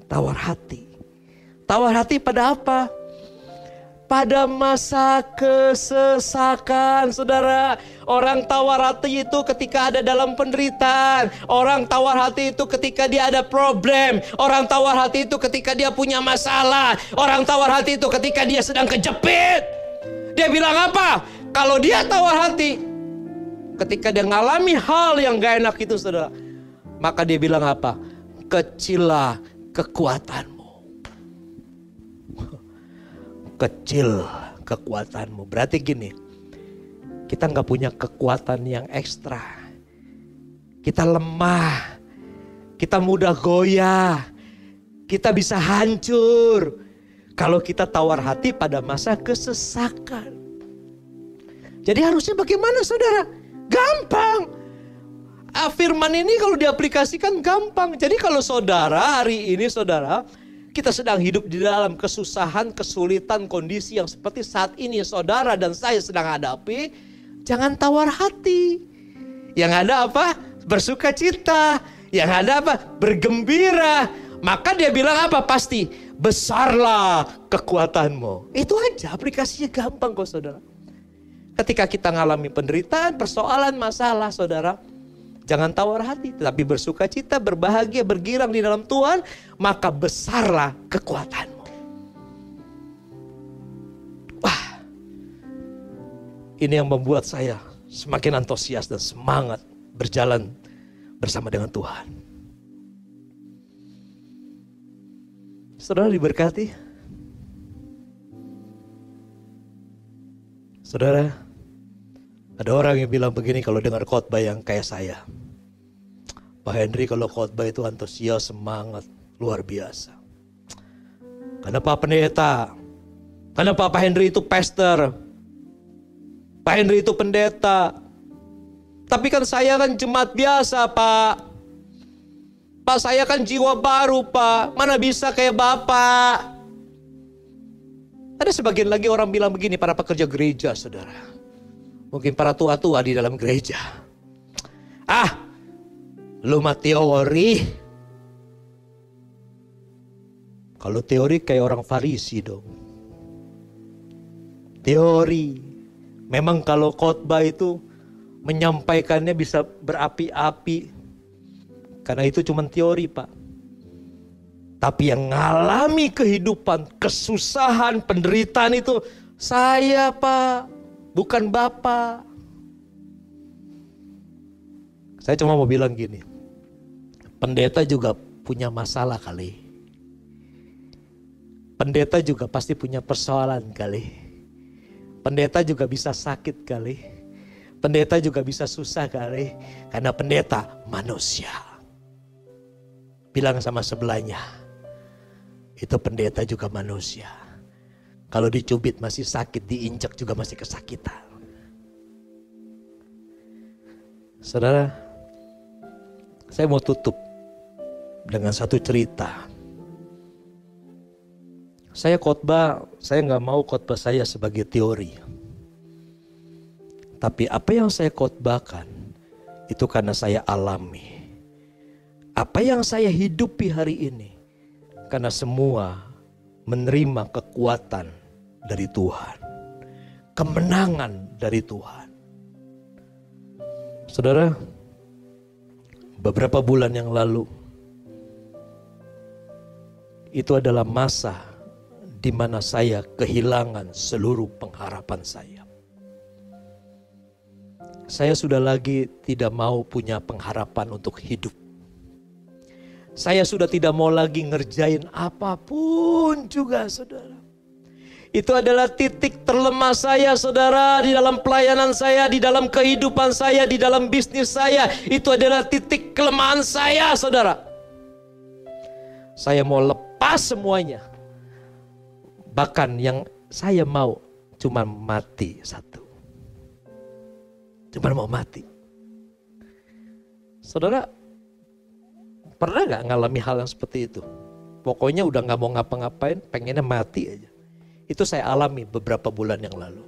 Tawar hati. Tawar hati pada apa? Pada masa kesesakan, saudara. Orang tawar hati itu ketika ada dalam penderitaan. Orang tawar hati itu ketika dia ada problem. Orang tawar hati itu ketika dia punya masalah. Orang tawar hati itu ketika dia sedang kejepit. Dia bilang apa? Kalau dia tawar hati, ketika dia ngalami hal yang gak enak itu, saudara, maka dia bilang apa? Kecillah kekuatanmu. Kecil kekuatanmu. Berarti gini, kita gak punya kekuatan yang ekstra. Kita lemah. Kita mudah goyah. Kita bisa hancur. Kalau kita tawar hati pada masa kesesakan. Jadi harusnya bagaimana, saudara? Gampang. Firman ini kalau diaplikasikan gampang. Jadi kalau saudara hari ini, saudara, kita sedang hidup di dalam kesusahan, kesulitan, kondisi yang seperti saat ini saudara dan saya sedang hadapi, jangan tawar hati. Yang ada apa? Bersuka cita. Yang ada apa? Bergembira. Maka dia bilang apa? Pasti, besarlah kekuatanmu. Itu aja, aplikasinya gampang kok, saudara. Ketika kita mengalami penderitaan, persoalan, masalah, saudara, jangan tawar hati, tetapi bersuka cita, berbahagia, bergirang di dalam Tuhan, maka besarlah kekuatanmu. Wah, ini yang membuat saya semakin antusias dan semangat berjalan bersama dengan Tuhan. Saudara diberkati. Saudara, ada orang yang bilang begini kalau dengar khotbah yang kayak saya. Pak Henry kalau khotbah itu antusias, semangat, luar biasa. Karena Pak Pendeta, karena Pak Henry itu pastor, Pak Henry itu pendeta. Tapi kan saya kan jemaat biasa, Pak. Pak, saya kan jiwa baru, Pak. Mana bisa kayak Bapak. Ada sebagian lagi orang bilang begini, para pekerja gereja, saudara. Mungkin para tua-tua di dalam gereja. Lu mah teori. Kalau teori kayak orang Farisi dong. Teori. Memang kalau khotbah itu menyampaikannya bisa berapi-api. Karena itu cuma teori, Pak. Tapi yang ngalami kehidupan, kesusahan, penderitaan itu saya, Pak. Bukan Bapak. Saya cuma mau bilang gini. Pendeta juga punya masalah kali. Pendeta juga pasti punya persoalan kali. Pendeta juga bisa sakit kali. Pendeta juga bisa susah kali. Karena pendeta manusia. Bilang sama sebelahnya. Itu pendeta juga manusia. Kalau dicubit masih sakit, diinjak juga masih kesakitan. Saudara, saya mau tutup dengan satu cerita. Saya khotbah, saya nggak mau khotbah saya sebagai teori. Tapi apa yang saya khotbahkan, itu karena saya alami. Apa yang saya hidupi hari ini, karena semua menerima kekuatan dari Tuhan. Kemenangan dari Tuhan. Saudara, beberapa bulan yang lalu, itu adalah masa di mana saya kehilangan seluruh pengharapan saya. saya sudah lagi tidak mau punya pengharapan untuk hidup. Saya sudah tidak mau lagi ngerjain apapun juga, saudara. Itu adalah titik terlemah saya, saudara, di dalam pelayanan saya, di dalam kehidupan saya, di dalam bisnis saya. Itu adalah titik kelemahan saya, saudara. Saya mau lepas semuanya. Bahkan yang saya mau cuma mati satu. Cuma mau mati. Saudara, pernah gak ngalami hal yang seperti itu? Pokoknya udah gak mau ngapa-ngapain, pengennya mati aja. Itu saya alami beberapa bulan yang lalu.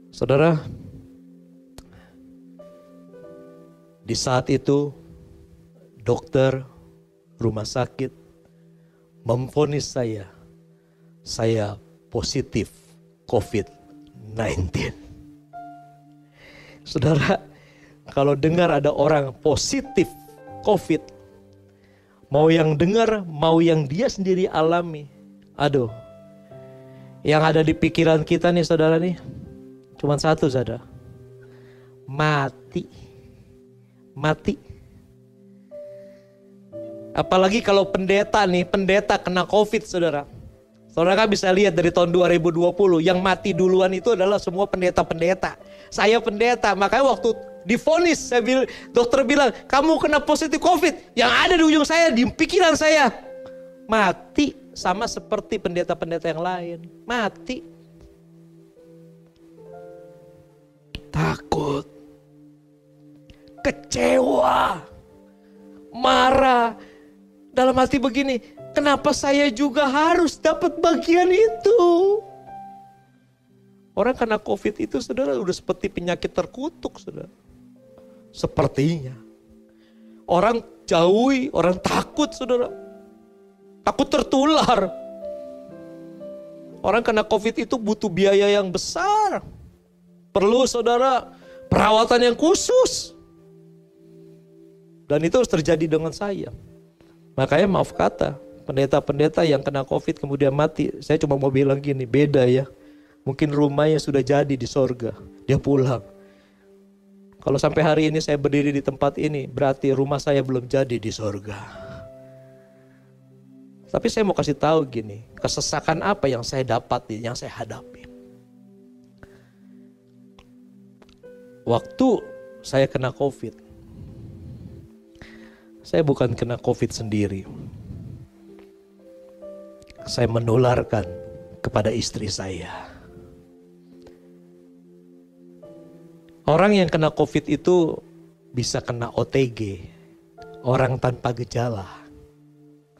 Saudara, di saat itu dokter rumah sakit memvonis saya positif COVID-19. Saudara, kalau dengar ada orang positif COVID, mau yang dengar, mau yang dia sendiri alami, aduh, yang ada di pikiran kita nih, saudara nih, cuma satu, saudara, mati. Apalagi kalau pendeta kena COVID, saudara. Saudara kan bisa lihat dari tahun 2020, yang mati duluan itu adalah semua pendeta-pendeta. Saya pendeta, makanya waktu divonis, dokter bilang, kamu kena positif COVID. Yang ada di ujung saya, di pikiran saya, mati sama seperti pendeta-pendeta yang lain. Mati. Takut. Kecewa. Marah. Dalam hati begini, kenapa saya juga harus dapat bagian itu? Orang kena COVID itu, saudara, udah seperti penyakit terkutuk, saudara. Sepertinya. Orang jauhi, orang takut, saudara. Takut tertular. Orang kena COVID itu butuh biaya yang besar. Perlu, saudara, perawatan yang khusus. Dan itu harus terjadi dengan saya. Makanya maaf kata, pendeta-pendeta yang kena COVID kemudian mati, saya cuma mau bilang gini, beda ya. Mungkin rumahnya sudah jadi di sorga, dia pulang. Kalau sampai hari ini saya berdiri di tempat ini, berarti rumah saya belum jadi di sorga. Tapi saya mau kasih tahu gini, kesesakan apa yang saya dapati, yang saya hadapi. Waktu saya kena COVID, saya bukan kena COVID sendiri. Saya menularkan kepada istri saya. Orang yang kena COVID itu bisa kena OTG. Orang tanpa gejala.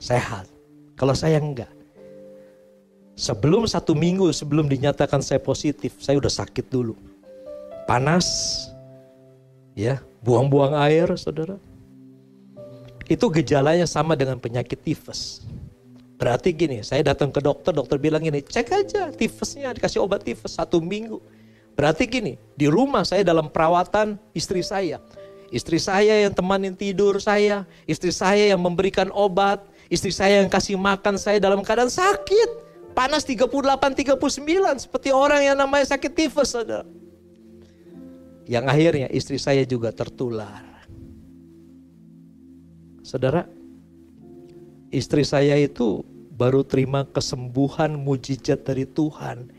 Sehat. Kalau saya enggak. Sebelum 1 minggu sebelum dinyatakan saya positif, saya udah sakit dulu. Panas. Ya, buang-buang air, saudara. Itu gejalanya sama dengan penyakit tifus. Berarti gini, saya datang ke dokter, dokter bilang gini, cek aja tifusnya, dikasih obat tifus 1 minggu. Berarti gini, di rumah saya dalam perawatan istri saya. Istri saya yang temanin tidur saya, istri saya yang memberikan obat, istri saya yang kasih makan saya dalam keadaan sakit. Panas 38-39, seperti orang yang namanya sakit tifus, saudara. Yang akhirnya istri saya juga tertular. Saudara, istri saya itu baru terima kesembuhan mujizat dari Tuhan.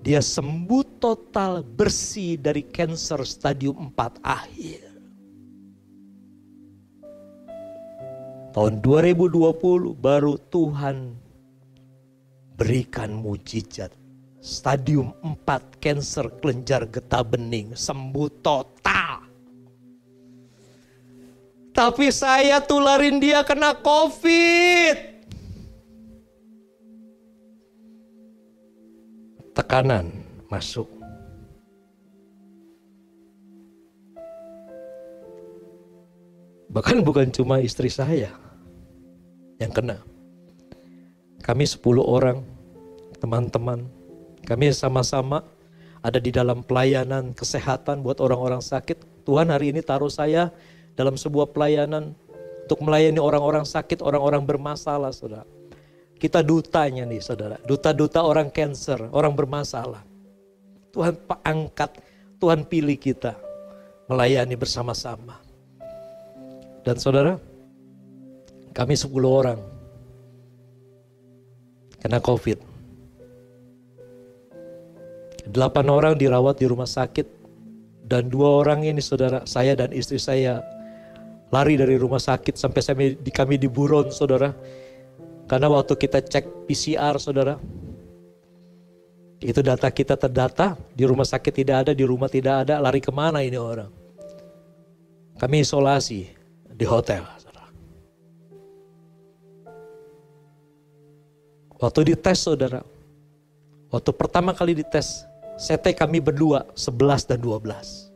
Dia sembuh total, bersih dari kanker stadium 4 akhir. Tahun 2020 baru Tuhan berikan mujizat. Stadium 4 kanker kelenjar getah bening, sembuh total. Tapi saya tularin dia kena COVID. Tekanan masuk. Bahkan bukan cuma istri saya yang kena. Kami 10 orang, teman-teman. Kami sama-sama ada di dalam pelayanan kesehatan buat orang-orang sakit. Tuhan hari ini taruh saya dalam sebuah pelayanan untuk melayani orang-orang sakit, orang-orang bermasalah, saudara. Kita dutanya nih, saudara. Duta-duta orang kanker, orang bermasalah. Tuhan angkat, Tuhan pilih kita melayani bersama-sama. Dan saudara, kami 10 orang kena COVID. 8 orang dirawat di rumah sakit. Dan 2 orang ini saudara, saya dan istri saya lari dari rumah sakit sampai kami di buron saudara. Karena waktu kita cek PCR saudara, itu data kita terdata, di rumah sakit tidak ada, di rumah tidak ada, lari kemana ini orang? Kami isolasi di hotel saudara. Waktu dites saudara, waktu pertama kali dites, CT kami berdua 11 dan 12.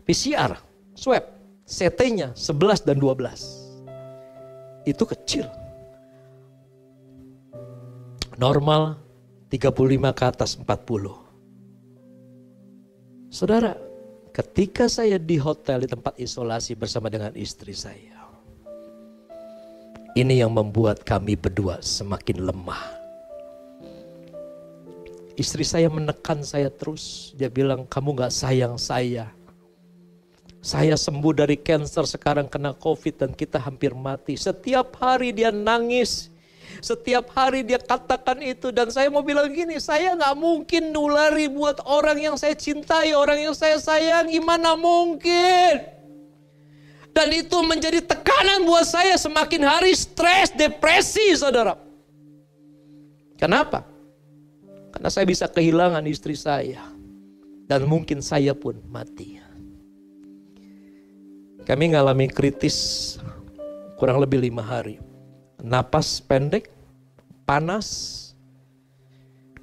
PCR, swab, CT-nya 11 dan 12. Itu kecil. Normal 35 ke atas 40. Saudara, ketika saya di hotel di tempat isolasi bersama dengan istri saya, ini yang membuat kami berdua semakin lemah. Istri saya menekan saya terus. Dia bilang, kamu gak sayang saya. Saya sembuh dari cancer, sekarang kena COVID dan kita hampir mati. Setiap hari dia nangis. Setiap hari dia katakan itu. Dan saya mau bilang gini, saya gak mungkin nulari buat orang yang saya cintai, orang yang saya sayangi. Mana mungkin? Dan itu menjadi tekanan buat saya, semakin hari stres, depresi saudara. Kenapa? Karena saya bisa kehilangan istri saya. Dan mungkin saya pun mati. Kami ngalami kritis kurang lebih 5 hari. Napas pendek, panas.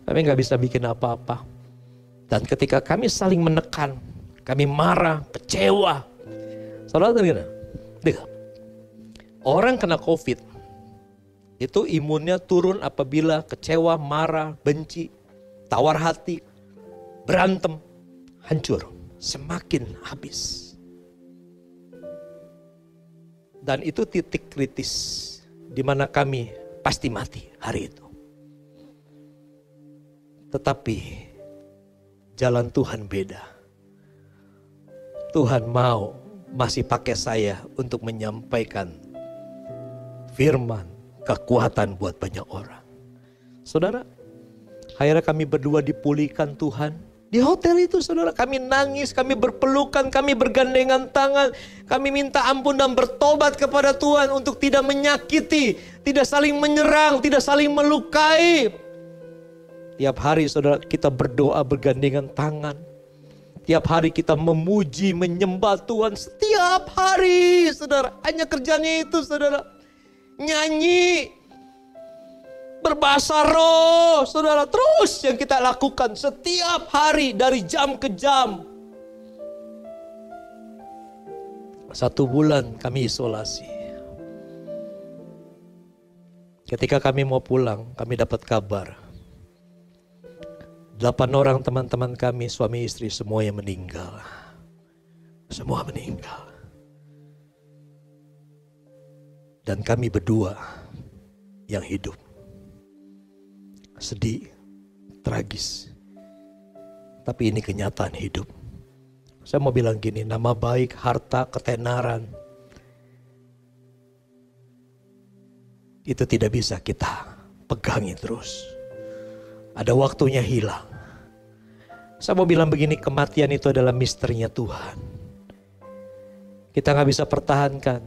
Kami gak bisa bikin apa-apa. Dan ketika kami saling menekan, kami marah, kecewa. Saudara dengar? Orang kena COVID, itu imunnya turun apabila kecewa, marah, benci, tawar hati, berantem, hancur, semakin habis. Dan itu titik kritis di mana kami pasti mati hari itu. Tetapi jalan Tuhan beda. Tuhan mau masih pakai saya untuk menyampaikan firman, kekuatan buat banyak orang. Saudara, akhirnya kami berdua dipulihkan Tuhan. Di hotel itu saudara, kami nangis, kami berpelukan, kami bergandengan tangan. Kami minta ampun dan bertobat kepada Tuhan untuk tidak menyakiti, tidak saling menyerang, tidak saling melukai. Tiap hari saudara kita berdoa bergandengan tangan. Tiap hari kita memuji, menyembah Tuhan. Setiap hari saudara, hanya kerjanya itu saudara. Nyanyi. Berbahasa roh, saudara, terus yang kita lakukan setiap hari dari jam ke jam. 1 bulan kami isolasi. Ketika kami mau pulang, kami dapat kabar. 8 orang teman-teman kami, suami istri, semua yang meninggal. Semua meninggal. Dan kami berdua yang hidup. Sedih, tragis. Tapi ini kenyataan hidup. Saya mau bilang gini, nama baik, harta, ketenaran, itu tidak bisa kita pegangi terus. Ada waktunya hilang. Saya mau bilang begini, kematian itu adalah misterinya Tuhan. Kita gak bisa pertahankan.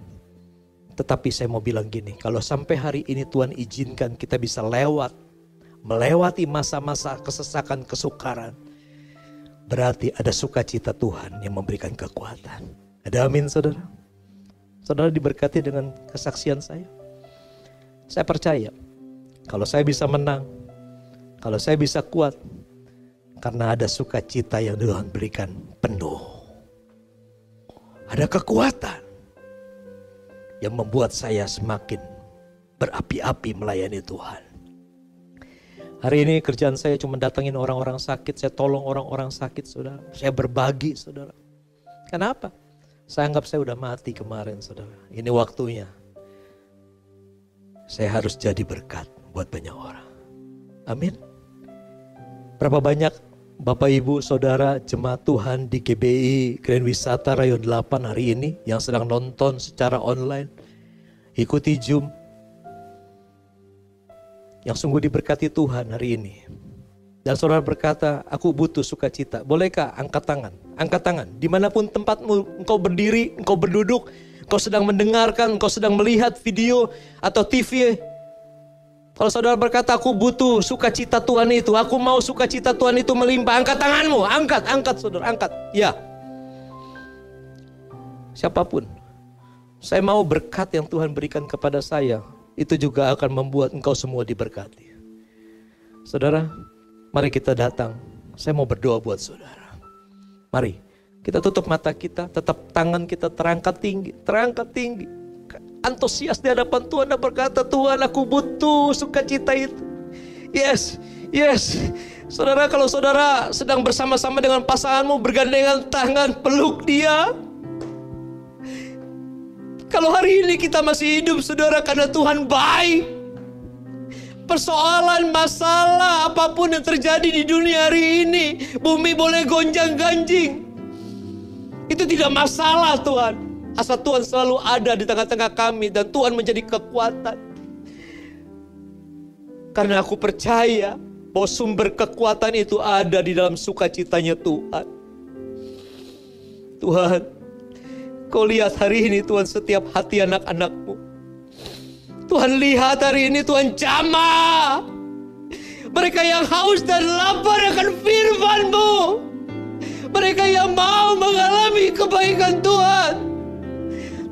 Tetapi saya mau bilang gini, kalau sampai hari ini Tuhan izinkan kita bisa melewati masa-masa kesesakan, kesukaran, berarti ada sukacita Tuhan yang memberikan kekuatan. Ada amin saudara? Saudara diberkati dengan kesaksian saya. Saya percaya, kalau saya bisa menang, kalau saya bisa kuat, karena ada sukacita yang Tuhan berikan penuh. Ada kekuatan yang membuat saya semakin berapi-api melayani Tuhan. Hari ini kerjaan saya cuma datangin orang-orang sakit, saya tolong orang-orang sakit saudara. Saya berbagi saudara. Kenapa? Saya anggap saya udah mati kemarin saudara. Ini waktunya. Saya harus jadi berkat buat banyak orang. Amin. Berapa banyak Bapak Ibu Saudara jemaat Tuhan di GBI Grand Wisata Rayon 8 hari ini yang sedang nonton secara online, ikuti Zoom, yang sungguh diberkati Tuhan hari ini. Dan saudara berkata, aku butuh sukacita. Bolehkah angkat tangan? Angkat tangan. Dimanapun tempatmu, engkau berdiri, engkau berduduk, engkau sedang mendengarkan, engkau sedang melihat video atau TV. Kalau saudara berkata, aku butuh sukacita Tuhan itu, aku mau sukacita Tuhan itu melimpah. Angkat tanganmu, angkat saudara, angkat. Ya. Siapapun. Saya mau berkat yang Tuhan berikan kepada saya. Itu juga akan membuat engkau semua diberkati. Saudara, mari kita datang. Saya mau berdoa buat saudara. Mari kita tutup mata kita, tetap tangan kita terangkat tinggi. Antusias di hadapan Tuhan dan berkata, Tuhan aku butuh sukacita itu. Yes. Saudara, kalau saudara sedang bersama-sama dengan pasanganmu, bergandengan tangan, peluk dia. Kalau hari ini kita masih hidup saudara karena Tuhan baik. Persoalan, masalah, apapun yang terjadi di dunia hari ini, bumi boleh gonjang-ganjing. Itu tidak masalah Tuhan. Asal Tuhan selalu ada di tengah-tengah kami dan Tuhan menjadi kekuatan. Karena aku percaya bahwa sumber kekuatan itu ada di dalam sukacitanya Tuhan. Tuhan, Kau lihat hari ini Tuhan setiap hati anak-anak-Mu. Tuhan lihat hari ini Tuhan jamah mereka yang haus dan lapar akan firman-Mu. Mereka yang mau mengalami kebaikan Tuhan.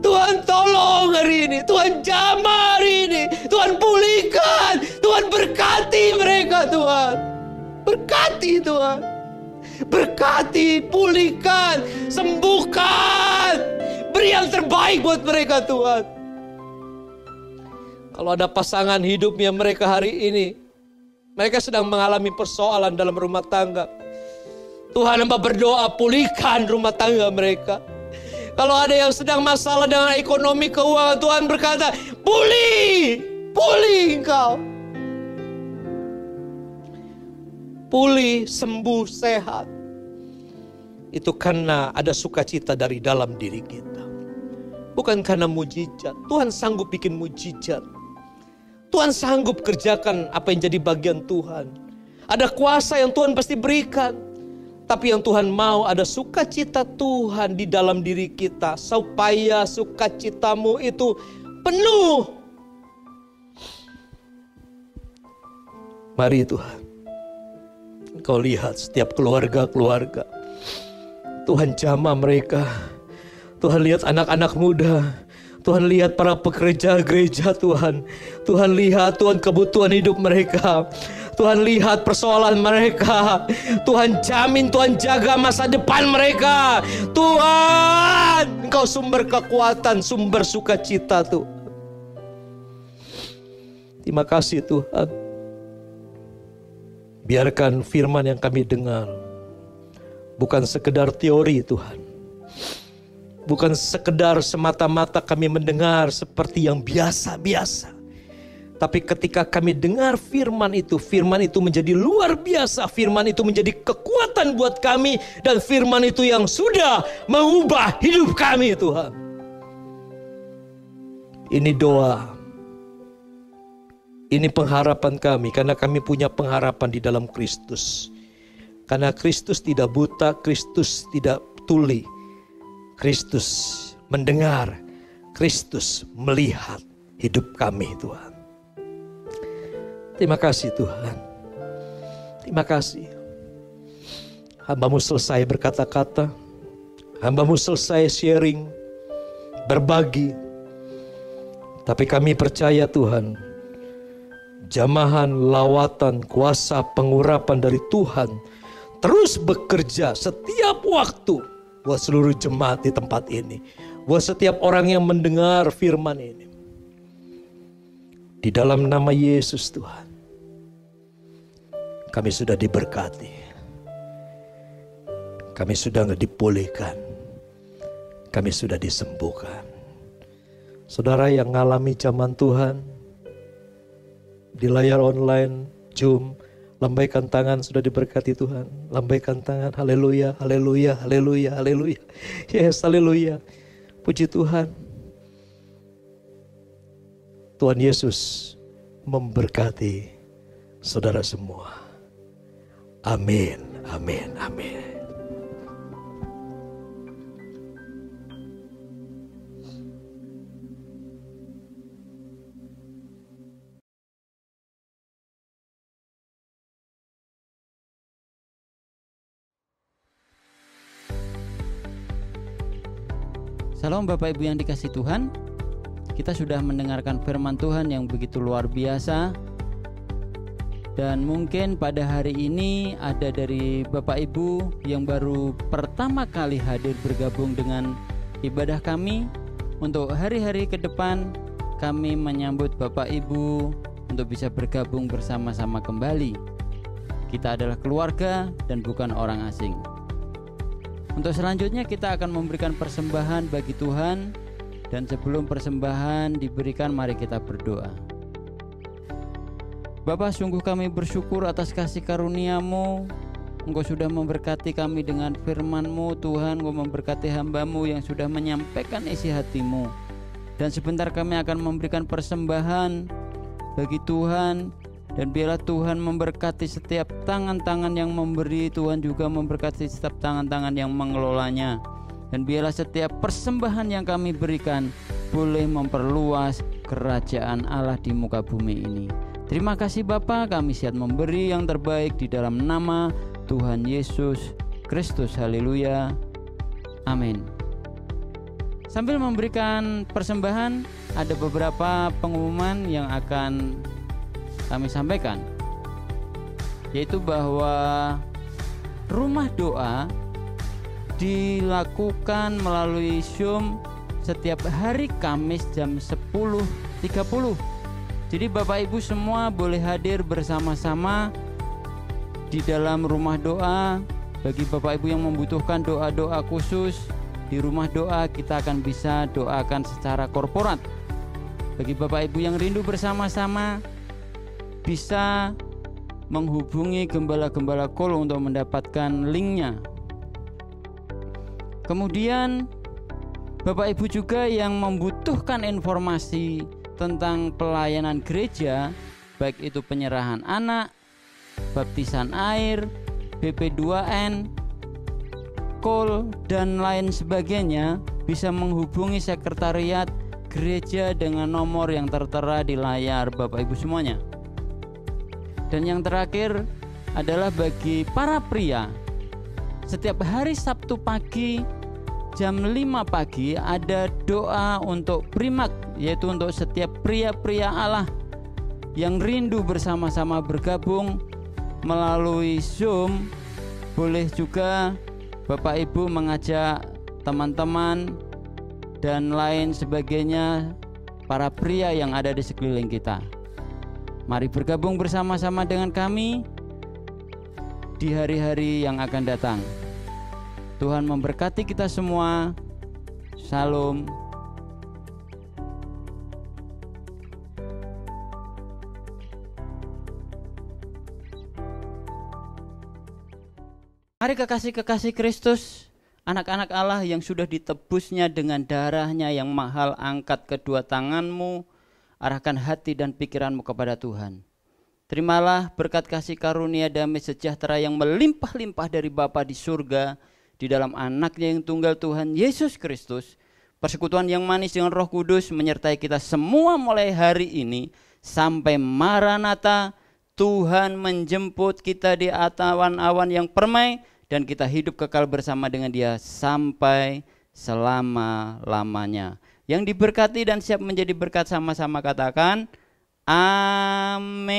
Tuhan tolong hari ini, Tuhan jamah hari ini, Tuhan pulihkan, Tuhan berkati mereka Tuhan. Berkati Tuhan. Berkati, pulihkan, sembuhkan. Beri yang terbaik buat mereka Tuhan. Kalau ada pasangan hidupnya mereka hari ini, mereka sedang mengalami persoalan dalam rumah tangga. Tuhan hamba berdoa pulihkan rumah tangga mereka. Kalau ada yang sedang masalah dengan ekonomi keuangan, Tuhan berkata, pulih engkau. Pulih, sembuh, sehat. Itu karena ada sukacita dari dalam diri kita. Bukan karena mujizat. Tuhan sanggup bikin mujizat. Tuhan sanggup kerjakan apa yang jadi bagian Tuhan. Ada kuasa yang Tuhan pasti berikan. Tapi yang Tuhan mau ada sukacita Tuhan di dalam diri kita. Supaya sukacitamu itu penuh. Mari Tuhan. Engkau lihat setiap keluarga-keluarga. Tuhan jamah mereka. Tuhan lihat anak-anak muda. Tuhan lihat para pekerja gereja Tuhan. Tuhan lihat Tuhan kebutuhan hidup mereka. Tuhan lihat persoalan mereka. Tuhan jamin, Tuhan jaga masa depan mereka. Tuhan, Engkau sumber kekuatan, sumber sukacita Tuhan. Terima kasih Tuhan. Biarkan firman yang kami dengar bukan sekedar teori Tuhan. Bukan sekedar semata-mata kami mendengar seperti yang biasa-biasa. Tapi ketika kami dengar firman itu menjadi luar biasa. Firman itu menjadi kekuatan buat kami. Dan firman itu yang sudah mengubah hidup kami Tuhan. Ini doa. Ini pengharapan kami. Karena kami punya pengharapan di dalam Kristus. Karena Kristus tidak buta, Kristus tidak tuli. Kristus mendengar, Kristus melihat hidup kami Tuhan. Terima kasih Tuhan. Terima kasih. Hamba-Mu selesai berkata-kata. Hamba-Mu selesai sharing, berbagi. Tapi kami percaya Tuhan, jamahan, lawatan, kuasa, pengurapan dari Tuhan terus bekerja setiap waktu buat seluruh jemaat di tempat ini. Buat setiap orang yang mendengar firman ini. Di dalam nama Yesus Tuhan. Kami sudah diberkati. Kami sudah dipulihkan. Kami sudah disembuhkan. Saudara yang mengalami zaman Tuhan. Di layar online, Zoom. Lambaikan tangan, sudah diberkati Tuhan. Lambaikan tangan, haleluya, haleluya, haleluya, haleluya. Yes, haleluya. Puji Tuhan. Tuhan Yesus memberkati saudara semua. Amin, amin, amin. Salam Bapak Ibu yang dikasihi Tuhan. Kita sudah mendengarkan firman Tuhan yang begitu luar biasa. Dan mungkin pada hari ini ada dari Bapak Ibu yang baru pertama kali hadir bergabung dengan ibadah kami. Untuk hari-hari ke depan kami menyambut Bapak Ibu untuk bisa bergabung bersama-sama kembali. Kita adalah keluarga dan bukan orang asing. Untuk selanjutnya kita akan memberikan persembahan bagi Tuhan. Dan sebelum persembahan diberikan, mari kita berdoa. Bapa, sungguh kami bersyukur atas kasih karunia-Mu. Engkau sudah memberkati kami dengan firman-Mu Tuhan. Engkau memberkati hamba-Mu yang sudah menyampaikan isi hati-Mu. Dan sebentar kami akan memberikan persembahan bagi Tuhan. Dan biarlah Tuhan memberkati setiap tangan-tangan yang memberi. Tuhan juga memberkati setiap tangan-tangan yang mengelolanya. Dan biarlah setiap persembahan yang kami berikan boleh memperluas kerajaan Allah di muka bumi ini. Terima kasih Bapa, kami siap memberi yang terbaik di dalam nama Tuhan Yesus Kristus. Haleluya. Amin. Sambil memberikan persembahan, ada beberapa pengumuman yang akan kami sampaikan, yaitu bahwa rumah doa dilakukan melalui Zoom setiap hari Kamis jam 10.30. Jadi Bapak Ibu semua boleh hadir bersama-sama di dalam rumah doa. Bagi Bapak Ibu yang membutuhkan doa-doa khusus di rumah doa, kita akan bisa doakan secara korporat. Bagi Bapak Ibu yang rindu bersama-sama, bisa menghubungi Gembala-Gembala Kol untuk mendapatkan linknya. Kemudian Bapak Ibu juga yang membutuhkan informasi tentang pelayanan gereja, baik itu penyerahan anak, baptisan air, BP2N, Kol, dan lain sebagainya, bisa menghubungi sekretariat gereja dengan nomor yang tertera di layar Bapak Ibu semuanya. Dan yang terakhir adalah bagi para pria, setiap hari Sabtu pagi jam 5 pagi ada doa untuk primak, yaitu untuk setiap pria-pria Allah yang rindu bersama-sama bergabung melalui Zoom. Boleh juga Bapak Ibu mengajak teman-teman dan lain sebagainya, para pria yang ada di sekeliling kita. Mari bergabung bersama-sama dengan kami di hari-hari yang akan datang. Tuhan memberkati kita semua. Shalom. Mari kekasih-kekasih Kristus, anak-anak Allah yang sudah ditebusnya dengan darahnya yang mahal, angkat kedua tanganmu, arahkan hati dan pikiranmu kepada Tuhan. Terimalah berkat kasih karunia damai sejahtera yang melimpah-limpah dari Bapa di surga, di dalam anaknya yang tunggal Tuhan Yesus Kristus. Persekutuan yang manis dengan Roh Kudus menyertai kita semua mulai hari ini sampai Maranatha. Tuhan menjemput kita di awan-awan yang permai, dan kita hidup kekal bersama dengan Dia sampai selama-lamanya. Yang diberkati dan siap menjadi berkat sama-sama katakan amin.